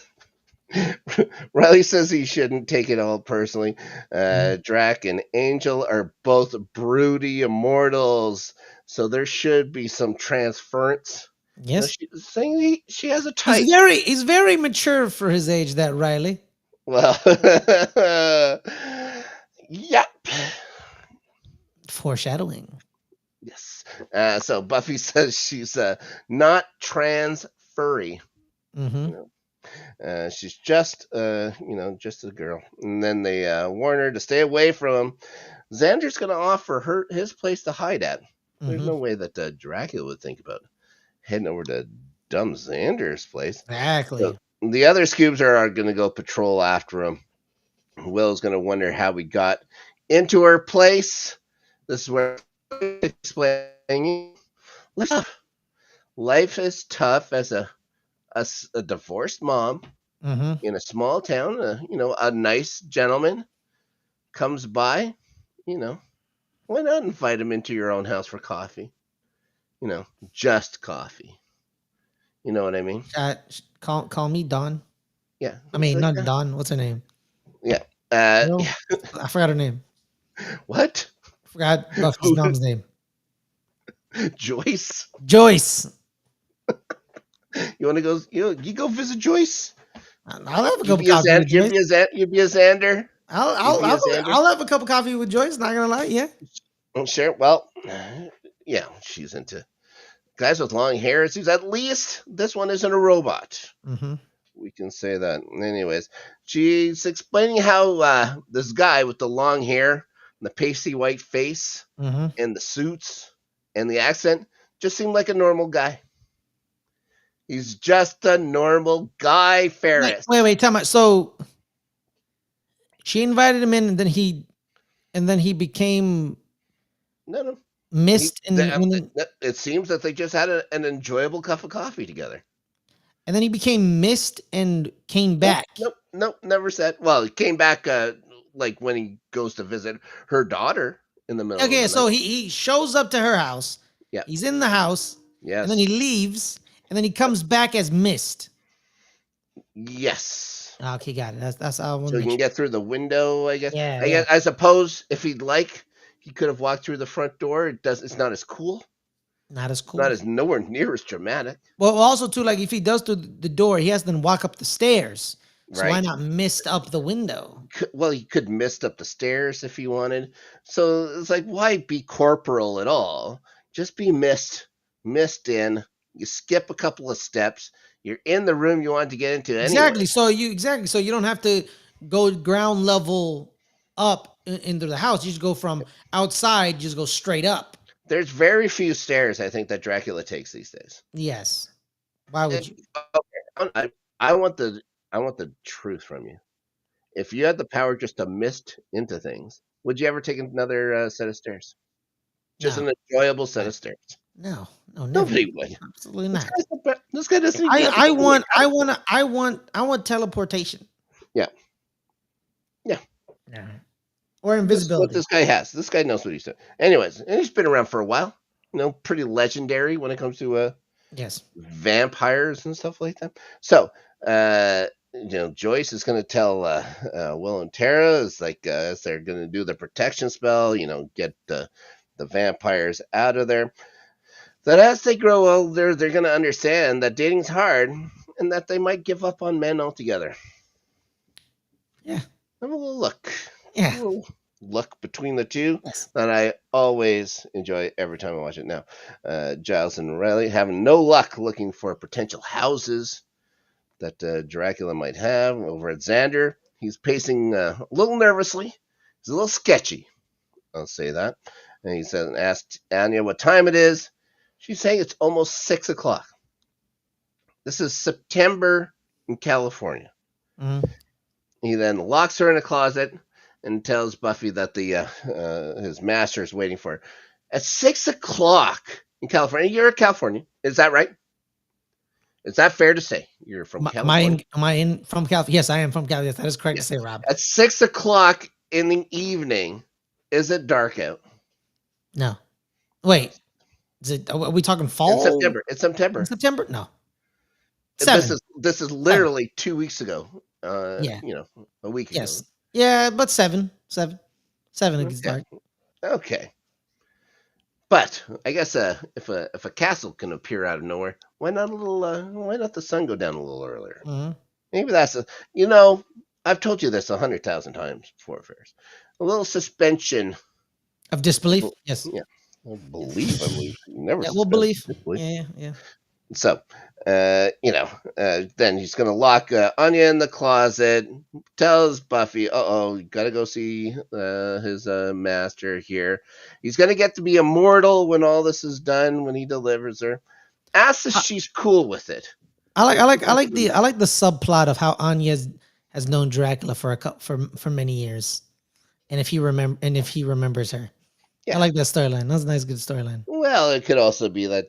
A: Riley says he shouldn't take it all personally.
B: Mhm.
A: Drac and Angel are both broody immortals, so there should be some transference.
B: Yes.
A: She's saying she has a
B: He's
A: type.
B: very mature for his age, that Riley.
A: Well, yep.
B: Foreshadowing.
A: Yes. So Buffy says she's not trans furry.
B: Mm-hmm.
A: You know, she's just just a girl. And then they warn her to stay away from him. Xander's going to offer her his place to hide at. There's
B: Mm-hmm.
A: no way that Dracula would think about heading over to dumb Xander's place. So
B: Exactly.
A: the other Scoobs are going to go patrol after him. Will's going to wonder how we got into her place. This is where explaining life is tough as a divorced mom
B: Mm-hmm.
A: in a small town. A nice gentleman comes by. You know, why not invite him into your own house for coffee? Just coffee. You know what I mean?
B: Call me Dawn.
A: Yeah,
B: I
A: it's
B: mean,
A: like
B: not Dawn. What's her name?
A: yeah.
B: No,
A: Yeah.
B: I forgot her name.
A: What?
B: I forgot Buffy's mom's name.
A: Joyce?
B: Joyce.
A: You want to go? You go visit Joyce?
B: I'll have a
A: You
B: cup of
A: be a
B: coffee
A: Xander.
B: with Joyce.
A: You be a Xander.
B: I'll
A: You
B: I'll
A: be a
B: I'll,
A: Xander.
B: I'll have a cup of coffee with Joyce. Not gonna lie, yeah.
A: Oh, sure. Well, yeah, she's into guys with long hair. It seems at least this one isn't a robot.
B: Mm-hmm.
A: We can say that. Anyways, she's explaining how this guy with the long hair, and the pasty white face,
B: Mm-hmm.
A: and the suits, and the accent just seemed like a normal guy. He's just a normal Guy
B: Wait,
A: Ferris.
B: wait, tell me. So she invited him in, and then he became
A: No, no.
B: mist,
A: It seems that they just had an enjoyable cup of coffee together.
B: and then he became mist and came
A: Nope,
B: back.
A: nope, nope. Never said. Well, he came back like when he goes to visit her daughter in the middle of
B: Okay,
A: the
B: so
A: night.
B: he shows up to her house.
A: Yeah.
B: He's in the house, and then he
A: Yes.
B: leaves, and then he comes back as mist.
A: Yes.
B: Okay, got it. That's how I want
A: So
B: to
A: he
B: make
A: can
B: sure.
A: get through the window. I guess.
B: Yeah,
A: I
B: yeah.
A: guess. I suppose if he'd like, he could have walked through the front door. It does. It's not as cool.
B: Not as
A: Not
B: cool.
A: as nowhere near as dramatic.
B: Well, also too, like if he does through the door, he has to then walk up the stairs. So why
A: Right.
B: not mist up the window?
A: Well, he could mist up the stairs if he wanted. So it's like, why be corporal at all? Just be mist in. You skip a couple of steps. You're in the room you wanted to get into anyway.
B: Exactly. So you don't have to go ground level up into the house. You just go from outside, just go straight up.
A: There's very few stairs I think that Dracula takes these days.
B: Yes. Why would
A: And,
B: you?
A: okay, I want the truth from you. If you had the power just to mist into things, would you ever take another set of stairs? Just
B: No.
A: an enjoyable set
B: I-
A: of stairs.
B: No, never.
A: Nobody would.
B: Absolutely not.
A: This guy doesn't even
B: I
A: have
B: I
A: to go
B: want I want to I want teleportation.
A: Yeah, yeah.
B: Yeah. Or
A: This is what
B: invisibility.
A: this guy has. This guy knows what he's doing. Anyways, and he's been around for a while. Pretty legendary when it comes to
B: Yes.
A: vampires and stuff like that. So, Joyce is going to tell Will and Tara is like as they're going to do the protection spell. Get the vampires out of there. That as they grow older, they're going to understand that dating's hard and that they might give up on men altogether.
B: Yeah.
A: Have a little look.
B: Yeah.
A: A little look between the two
B: Yes.
A: that I always enjoy every time I watch it now. Giles and Riley having no luck looking for potential houses that Dracula might have over at Xander. He's pacing a little nervously. He's a little sketchy. I'll say that. And he said, asked Anya what time it is. She's saying it's almost 6 o'clock. This is September in California.
B: Mm-hmm.
A: He then locks her in a closet and tells Buffy that his master is waiting for her. At 6 o'clock in California, you're in California. Is that right? Is that fair to say? You're from
B: Am I
A: California?
B: in? Am I in from California? Yes, I am from California. Yes, that is correct
A: Yeah.
B: to say, Rob.
A: At 6 o'clock in the evening, is it dark out?
B: No, wait. Is it? Are we talking
A: In
B: fall?
A: September. It's
B: In
A: September.
B: September? No,
A: This
B: 7,
A: is this is
B: 7.
A: literally 2 weeks ago.
B: Yeah.
A: A week ago.
B: Yes. Yeah, but 7, 7, 7. It gets
A: Okay.
B: dark.
A: Okay. But I guess if a castle can appear out of nowhere, why not the sun go down a little earlier?
B: Hmm.
A: Maybe that's you know I've told you this 100,000 times before, Ferris. A little suspension.
B: Of disbelief. Yes.
A: Yeah, I
B: Yes.
A: believe. Never
B: Yeah. Well,
A: suspend
B: belief.
A: disbelief.
B: Yeah. Yeah.
A: So, then he's gonna lock Anya in the closet. Tells Buffy, "Oh, you gotta go see his master here. He's gonna get to be immortal when all this is done. When he delivers her." Asks if
B: I,
A: she's cool with it.
B: I like the subplot of how Anya has known Dracula for for many years, and if he remembers her. I
A: Yeah.
B: like that storyline. That's a nice, good storyline.
A: Well, it could also be that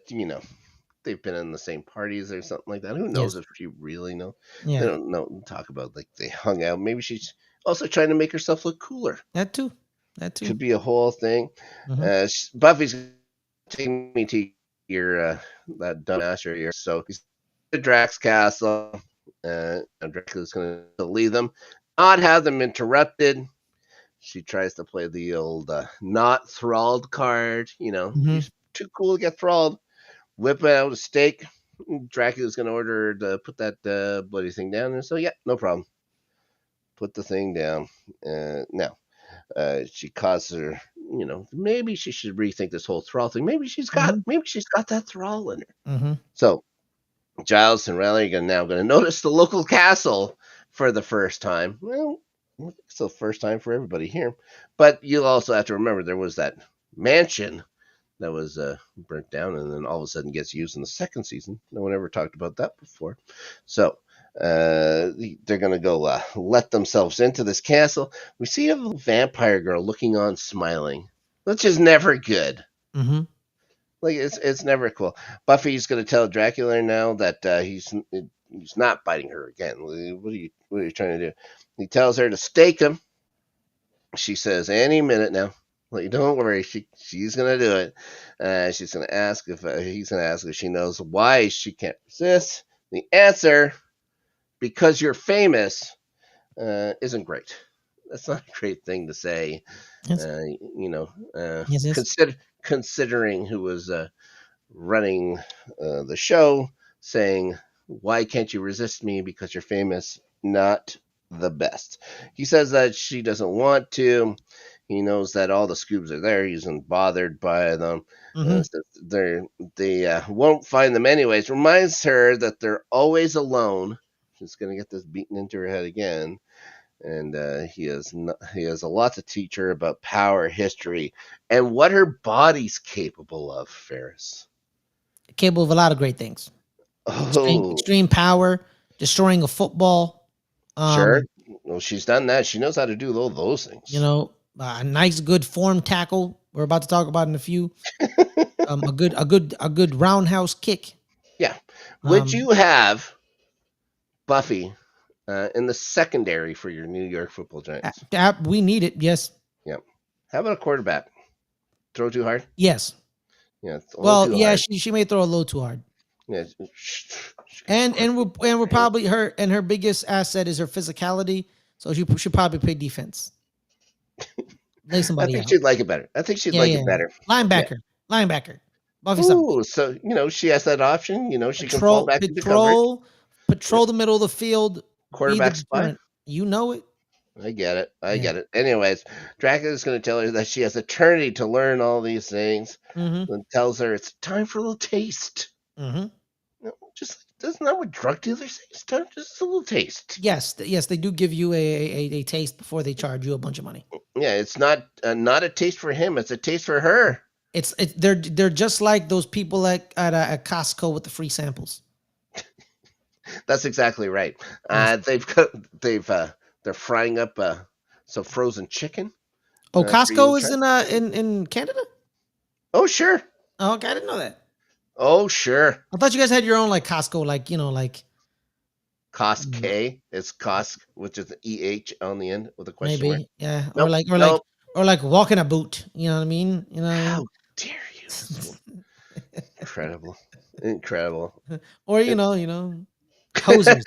A: they've been in the same parties or something like that. Who knows
B: Yes.
A: if she really know? They
B: Yeah.
A: don't know. Talk about like they hung out. Maybe she's also trying to make herself look cooler.
B: That too. That too.
A: Could be a whole thing.
B: Hmm.
A: Buffy's taking me to your that dumb master here. So he's at Drax Castle. Dracula's going to leave them, not have them interrupted. She tries to play the old not thralled card.
B: Hmm.
A: He's too cool to get thralled. Whip out a stake. Dracula's going to order her to put that bloody thing down. And so, yeah, no problem. Put the thing down. Now, she causes her, maybe she should rethink this whole thrall thing.
B: Hmm.
A: Maybe she's got that thrall in her.
B: Hmm.
A: So Giles and Riley are now going to notice the local castle for the first time. Well, it's the first time for everybody here. But you'll also have to remember there was that mansion that was burnt down and then all of a sudden gets used in the second season. No one ever talked about that before. So they're going to go let themselves into this castle. We see a little vampire girl looking on, smiling, which is never good.
B: Hmm.
A: Like it's never cool. Buffy's going to tell Dracula now that he's not biting her again. What are you trying to do? He tells her to stake him. She says any minute now. Like, don't worry, she's gonna do it. She's gonna ask if he's gonna ask if she knows why she can't resist. The answer, because you're famous, isn't great. That's not a great thing to say.
B: Yes.
A: Uh,
B: Yes. Yes.
A: considering who was running the show, saying why can't you resist me because you're famous? Not the best. He says that she doesn't want to. He knows that all the Scoobs are there. He isn't bothered by them.
B: Hmm.
A: They won't find them anyways. Reminds her that they're always alone. She's gonna get this beaten into her head again. And he has a lot to teach her about power, history, and what her body's capable of. Ferris.
B: Capable of a lot of great things.
A: Oh,
B: Extreme power, destroying a football.
A: sure.
B: Um,
A: Well, she's done that. She knows how to do all those
B: you
A: things.
B: know, a nice, good form tackle. We're about to talk about in a few. A good roundhouse kick.
A: Yeah. Would
B: Um,
A: you have Buffy in the secondary for your New York Football Giants?
B: we need it. Yes.
A: Yeah. How about a quarterback? Throw too hard?
B: Yes.
A: Yeah, it's a little
B: Well,
A: too
B: yeah,
A: hard.
B: she may throw a little too hard.
A: Yeah, she could score
B: And we're
A: 50.
B: probably her biggest asset is her physicality. So she should probably play defense. Lay
A: I
B: somebody
A: think
B: out.
A: she'd like it better. I think she'd
B: Yeah,
A: like
B: yeah.
A: it better. Yeah.
B: Linebacker. Buffy something.
A: Ooh, so she has that option. She can fall
B: Patrol,
A: back into coverage.
B: patrol the middle of the field. Be the
A: Quarterback spy.
B: deterrent. You know it.
A: I get it. I
B: Yeah.
A: get it. Anyways, Dracula's going to tell her that she has eternity to learn all these things,
B: Mm-hmm.
A: and tells her it's time for a little taste.
B: Mm-hmm.
A: Just isn't that what drug dealers say? It's time just a little taste.
B: Yes, yes, they do give you a taste before they charge you a bunch of money.
A: Yeah, it's not a taste for him. It's a taste for her.
B: They're just like those people at Costco with the free samples.
A: That's exactly right.
B: Yes.
A: They're frying up some frozen chicken
B: Oh,
A: for you to
B: Costco is
A: try.
B: in Canada.
A: Oh sure,
B: Oh, okay, I didn't know that.
A: oh sure.
B: I thought you guys had your own like Costco, like like
A: Cost
B: mm,
A: K. It's Cost, which is the EH on the end with a question mark.
B: maybe, yeah,
A: Nope,
B: like
A: nope.
B: or like walking a boot. You know what I mean? You know what I mean?
A: How dare you? So incredible, incredible.
B: Or hosers.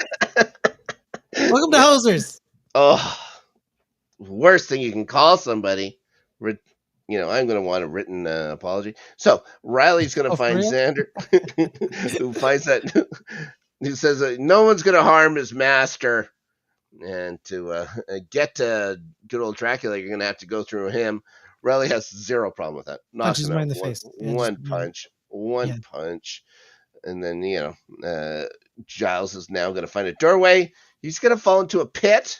B: Welcome to hosers.
A: Oh, worst thing you can call somebody. I'm going to want a written apology. So Riley's going to
B: Oh, for
A: find
B: real?
A: Xander, who finds that, who says no one's going to harm his master, and to get to good old Dracula, you're going to have to go through him. Riley has zero problem with that. Knocks
B: Punches
A: him
B: him right
A: out
B: in the
A: one
B: face. Yeah, just
A: one punch, one
B: yeah.
A: punch, and then Giles is now going to find a doorway. He's going to fall into a pit.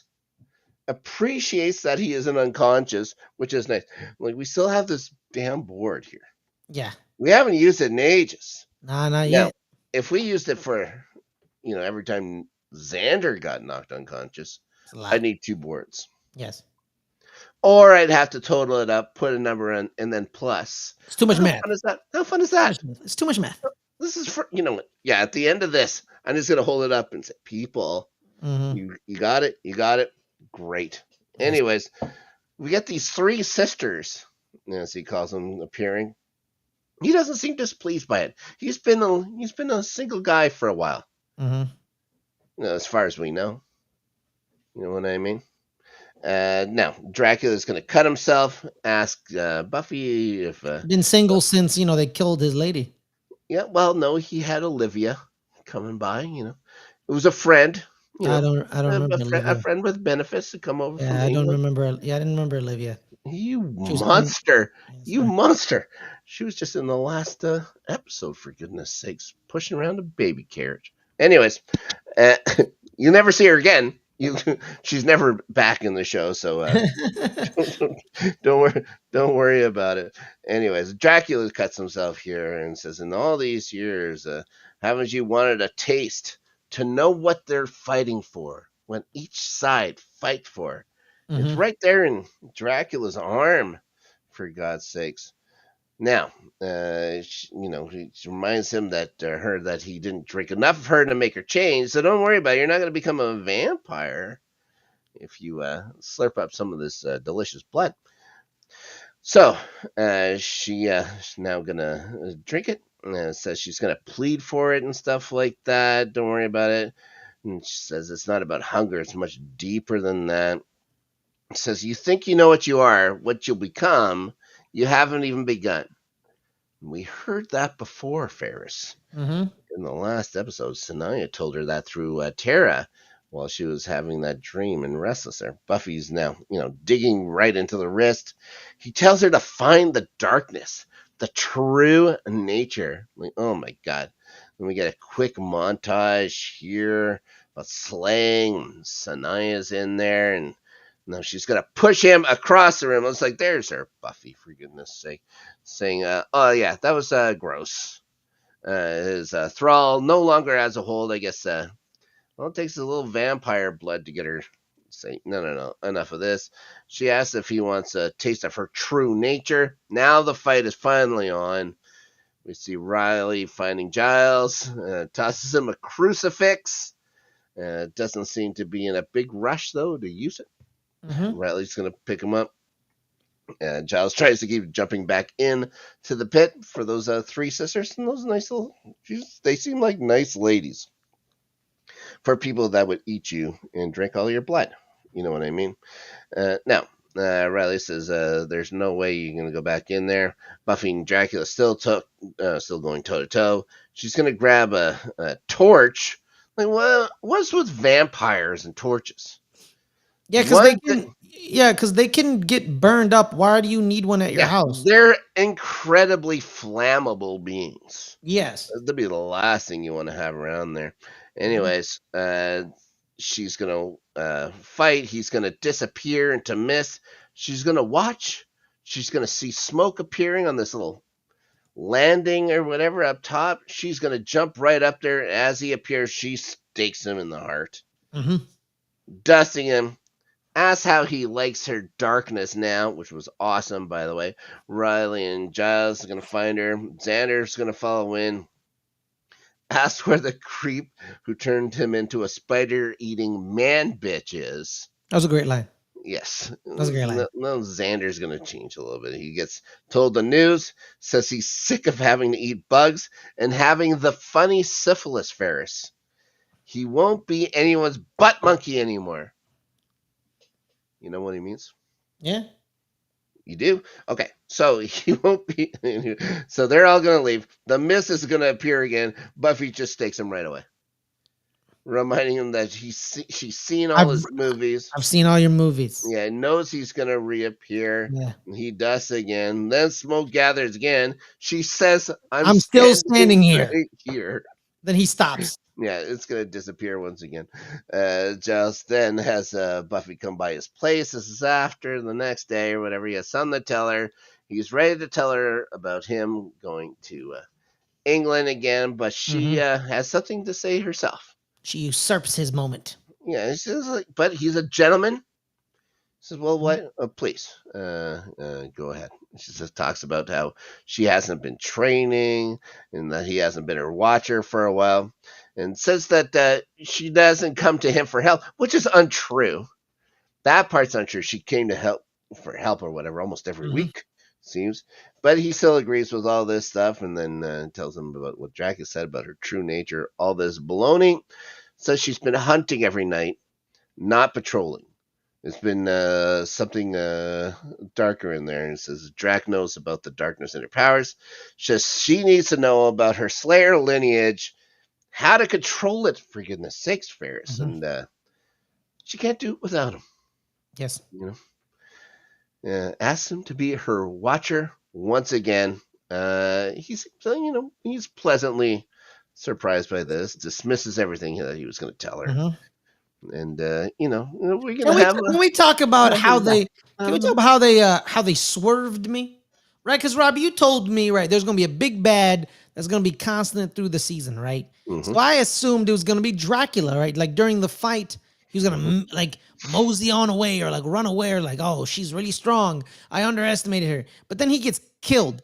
A: Appreciates that he isn't unconscious, which is nice. Like, we still have this damn board here.
B: Yeah.
A: We haven't used it in ages.
B: Nah, not
A: Now,
B: yet.
A: if we used it for, every time Xander got knocked unconscious,
B: It's a
A: I
B: lot.
A: need two boards.
B: Yes.
A: Or I'd have to total it up, put a number in, and then plus.
B: It's too much
A: How
B: math.
A: fun is that? How fun is
B: Too much
A: that?
B: math. It's too much math.
A: This is for, yeah, at the end of this, I'm just going to hold it up and say, people,
B: Mm-hmm.
A: you got it? You got it? Great.
B: Yes.
A: Anyways, we get these three sisters, as he calls them, appearing. He doesn't seem displeased by it. He's been a single guy for a while,
B: Mm-hmm.
A: as far as we know. You know what I mean? Now Dracula is going to cut himself. Ask Buffy if,
B: Been single since they killed his lady.
A: yeah. Well, no, he had Olivia coming by. It was a friend.
B: I don't remember
A: A
B: Olivia.
A: friend with benefits to come over from
B: Yeah, I don't
A: England.
B: remember. Yeah, I didn't remember Olivia.
A: You
B: She was un.
A: monster!
B: Yeah,
A: You
B: sorry.
A: monster! She was just in the last episode, for goodness sakes, pushing around a baby carriage. Anyways, uh, you never see her again. She's never back in the show, so don't worry, don't worry about it. Anyways, Dracula cuts himself here and says, "In all these years, haven't you wanted a taste to know what they're fighting for? When each side fight for." It's
B: Mm-hmm.
A: right there in Dracula's arm, for God's sakes. Now, he reminds him that that he didn't drink enough of her to make her change. So don't worry about it. You're not going to become a vampire if you slurp up some of this delicious blood. So she's now going to drink it. Says she's going to plead for it and stuff like that. Don't worry about it. And she says it's not about hunger. It's much deeper than that. Says, you think you know what you are, what you'll become. You haven't even begun. We heard that before, Ferris.
B: Mm-hmm.
A: In the last episode, Sanaya told her that through Tara while she was having that dream and restless there. Buffy's now, digging right into the wrist. He tells her to find the darkness, the true nature. Like, oh my God. Then we get a quick montage here about slaying. Sanaya's in there, and no, she's gonna push him across the room. I was like, "There's her, Buffy, for goodness sake!" Saying, "Oh yeah, that was gross." His thrall no longer has a hold. I guess. Well, it takes a little vampire blood to get her. Say, no, enough of this. She asks if he wants a taste of her true nature. Now the fight is finally on. We see Riley finding Giles, tosses him a crucifix. Doesn't seem to be in a big rush though to use it.
B: Mm-hmm.
A: Riley's going to pick him up. Giles tries to keep jumping back in to the pit for those three sisters. And those nice little, they seem like nice ladies for people that would eat you and drink all your blood. You know what I mean? Now, Riley says there's no way you're going to go back in there. Buffy and Dracula still going toe to toe. She's going to grab a torch. Like, what's with vampires and torches?
B: Yeah, because
A: One
B: they
A: thing,
B: can. Yeah, because they can get burned up. Why do you need one at your
A: yeah,
B: house?
A: they're incredibly flammable beings.
B: Yes.
A: That'd be the last thing you want to have around there.
B: Mhm.
A: Anyways, she's gonna fight. He's gonna disappear into mist. She's gonna watch. She's gonna see smoke appearing on this little landing or whatever up top. She's gonna jump right up there. As he appears, she stakes him in the heart,
B: Mm-hmm.
A: dusting him. Asks how he likes her darkness now, which was awesome, by the way. Riley and Giles are going to find her. Xander's going to follow in. Asks where the creep who turned him into a spider eating man bitch is.
B: That was a great line.
A: Yes.
B: That was a great line.
A: No, Xander's going to change a little bit. He gets told the news, says he's sick of having to eat bugs and having the funny syphilis Ferris. He won't be anyone's butt monkey anymore. You know what he means?
B: Yeah.
A: You do? Okay. So he won't be. So they're all going to leave. The Mist is going to appear again. Buffy just takes him right away, reminding him that she's seen all his movies.
B: I've seen all your movies.
A: Yeah, knows he's going to reappear.
B: Yeah.
A: He does again. Then smoke gathers again. She says,
B: I'm still standing here.
A: Right here.
B: Then he stops.
A: Yeah, it's going to disappear once again. Giles then has Buffy come by his place. This is after the next day or whatever. He has something to tell her. He's ready to tell her about him going to England again, but she has something to say herself.
B: She usurps his moment.
A: Yeah, she says, like, but he's a gentleman. Says, well, what? Please, go ahead. She just talks about how she hasn't been training and that he hasn't been her watcher for a while, and says that she doesn't come to him for help, which is untrue. That part's untrue. She came to help or whatever almost every week, seems. But he still agrees with all this stuff, and then tells him about what Dracula said about her true nature, all this baloney. Says she's been hunting every night, not patrolling. It's been something darker in there. And it says Drac knows about the darkness in her powers. She needs to know about her Slayer lineage, how to control it, for goodness sakes, Ferris. And she can't do it without him.
B: Yes.
A: You know, asks him to be her watcher once again. He's pleasantly surprised by this, dismisses everything that he was going to tell her. And we're gonna have.
B: Can we talk about how they? Can we talk about how they swerved me? Right, because Robbie, you told me there's gonna be a big bad that's gonna be constant through the season, right? So I assumed it was gonna be Dracula, right? Like during the fight, he was gonna like mosey on away or like run away or like, oh, she's really strong. I underestimated her, but then he gets killed.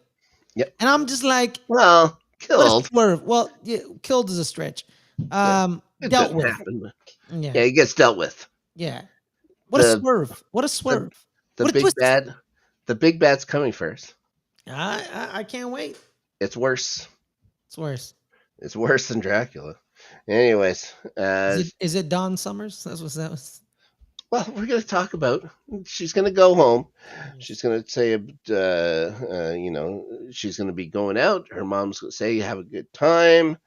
A: Yep.
B: And I'm just like,
A: well, killed.
B: Swerve. Well, yeah, killed is a stretch. Dealt with.
A: Happen. Yeah, he gets dealt with.
B: Yeah. What a swerve. What a swerve.
A: The big bad. The big bad's coming first.
B: I can't wait.
A: It's worse.
B: It's worse.
A: It's worse than Dracula. Anyways.
B: Is it Dawn Summers? That's what that was.
A: Well, we're going to talk about. She's going to go home. She's going to say, she's going to be going out. Her mom's going to say, have a good time.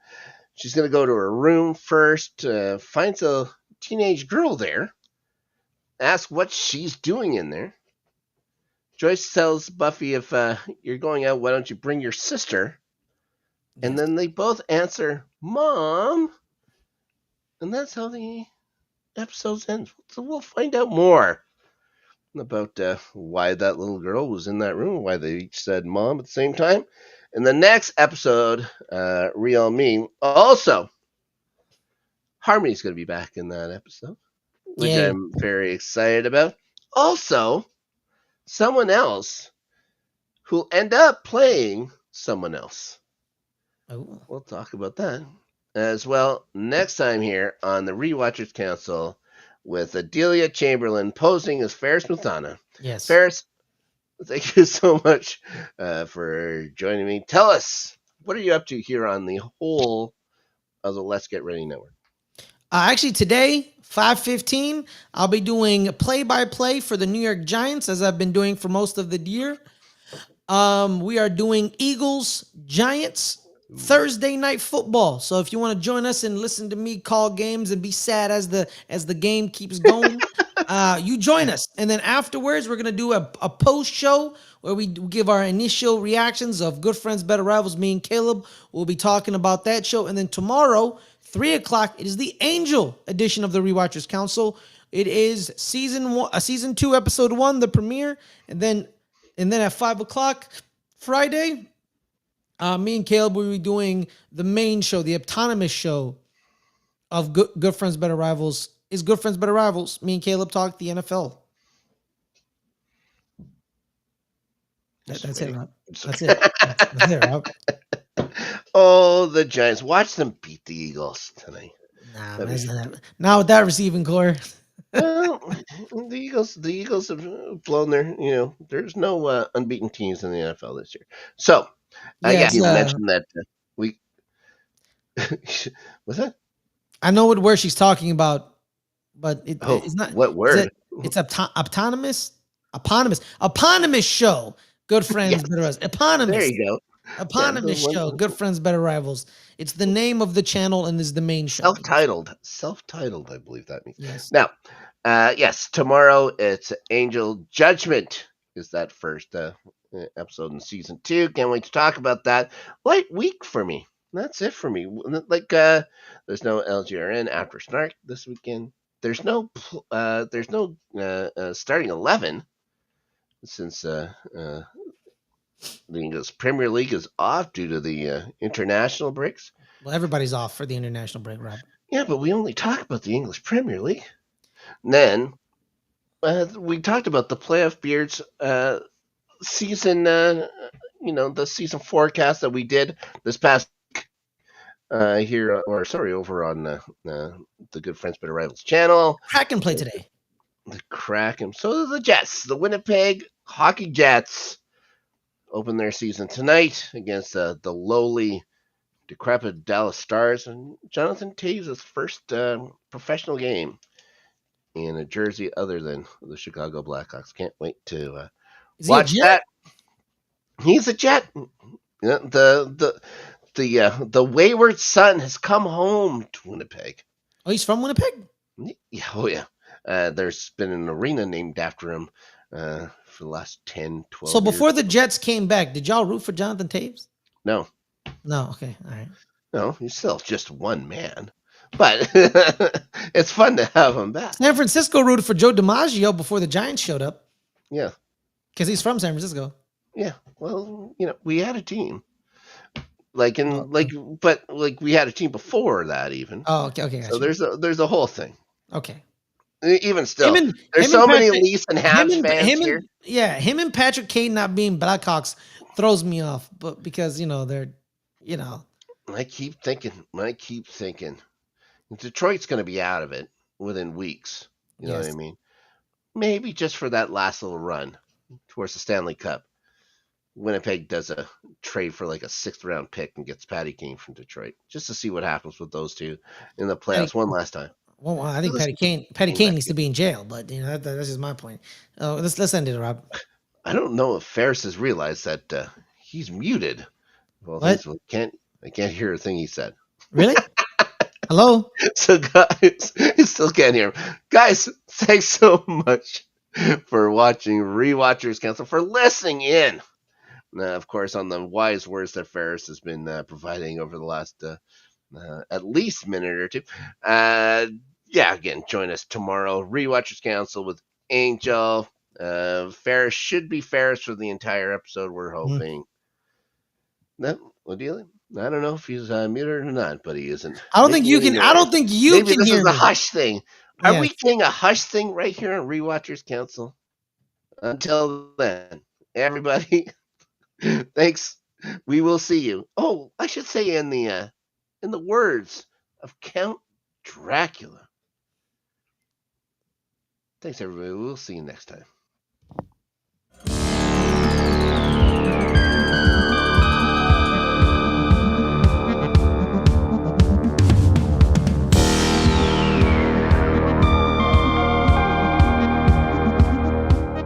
A: She's going to go to her room first, finds a teenage girl there, asks what she's doing in there. Joyce tells Buffy, if you're going out, why don't you bring your sister? Yes. And then they both answer, Mom. And that's how the episode ends. So we'll find out more about why that little girl was in that room, why they each said Mom at the same time. In the next episode, Real Me, also, Harmony's going to be back in that episode, which I'm very excited about. Also, someone else who'll end up playing someone else.
B: Oh.
A: We'll talk about that as well next time here on the Rewatchers Council with Adelia Chamberlain posing as Ferris Muthana.
B: Yes.
A: Ferris, thank you so much for joining me. Tell us, what are you up to here on the whole of the Let's Get Ready Network?
B: Actually, today, 5:15, I'll be doing play-by-play for the New York Giants, as I've been doing for most of the year. We are doing Eagles-Giants Thursday night football. So if you want to join us and listen to me call games and be sad as the game keeps going, you join us. And then afterwards, we're going to do a post show where we give our initial reactions of Good Friends, Better Rivals. Me and Caleb will be talking about that show. And then tomorrow, 3:00, it is the Angel edition of the Rewatchers Council. It is season 2, episode 1, the premiere. And then at 5:00 Friday, me and Caleb will be doing the main show, the eponymous show of Good Friends Better Rivals is Good Friends Better Rivals. Me and Caleb talk the NFL. That's it, Rob. That's it. That's it, Rob.
A: Oh, the Giants. Watch them beat the Eagles tonight.
B: Nah,
A: That'd be
B: man, not with that receiving core.
A: Well, the Eagles have blown their, there's no unbeaten teams in the NFL this year. So, yeah,
B: Yes,
A: you mentioned that we, what's that?
B: I know what where she's talking about, but
A: Oh,
B: it's not.
A: what
B: Is it?
A: word?
B: It's eponymous show. Good friends,
A: Yes,
B: better rivals.
A: there
B: Eponymous,
A: you go. Yeah, the
B: eponymous
A: one
B: show. Good friends, better rivals. It's the name of the channel and is the main show.
A: self-titled, I believe that means.
B: Yes.
A: Now, yes, tomorrow it's Angel Judgment is that first episode in season 2. Can't wait to talk about that. Light week for me. That's it for me. Like, there's no LGRN after Snark this weekend. There's no starting 11 since the English Premier League is off due to the international breaks.
B: Well, everybody's off for the international break, Rob.
A: Yeah, but we only talk about the English Premier League. And then we talked about the playoff beards season, the season forecast that we did this past here, or sorry, over on the Good Friends Better Rivals channel.
B: Kraken play today.
A: The Kraken. So the Jets, the Winnipeg Hockey Jets, open their season tonight against the lowly, decrepit Dallas Stars, and Jonathan Toews' first professional game in a jersey other than the Chicago Blackhawks. Can't wait to
B: Is he a
A: watch
B: Jet?
A: that. He's a Jet. Yeah, the wayward son has come home to Winnipeg.
B: Oh, he's from Winnipeg?
A: Yeah, oh yeah. There's been an arena named after him for the last 10, 12
B: So
A: years.
B: before the Jets came back, did y'all root for Jonathan Toews?
A: No.
B: No. Okay. All right.
A: No, he's still just one man. But it's fun to have him back.
B: San Francisco rooted for Joe DiMaggio before the Giants showed up.
A: Yeah.
B: Because he's from San Francisco.
A: Yeah. Well, we had a team. But we had a team before that even.
B: Oh, okay.
A: So there's a whole thing.
B: Okay.
A: Even still, there's so many Leafs and Habs fans here.
B: Yeah, him and Patrick Kane not being Blackhawks throws me off, but because they're,
A: I keep thinking, Detroit's going to be out of it within weeks. You know what I mean? Maybe just for that last little run towards the Stanley Cup, Winnipeg does a trade for like a 6th round pick and gets Patty Kane from Detroit just to see what happens with those two in the playoffs one last time.
B: Well, I think Patty Kane needs to be in jail, but that's just my point. Let's end it, Rob.
A: I don't know if Ferris has realized that he's muted. Well,
B: what?
A: I can't hear a thing he said.
B: Really? Hello?
A: So guys, you still can't hear him. Guys, thanks so much for watching Rewatchers Council, for listening in. Of course, on the wise words that Ferris has been providing over the last at least minute or two. Again, join us tomorrow. Rewatchers Council with Angel. Ferris should be Ferris for the entire episode, we're hoping. What do you think? I don't know if he's muted or not, but he isn't.
B: I don't think you can. I don't think you
A: Maybe
B: can
A: this
B: hear
A: is
B: me.
A: a hush thing. Are we doing a hush thing right here on Rewatchers Council? Until then, everybody, thanks. We will see you. Oh, I should say in the words of Count Dracula. Thanks, everybody. We'll see you next time.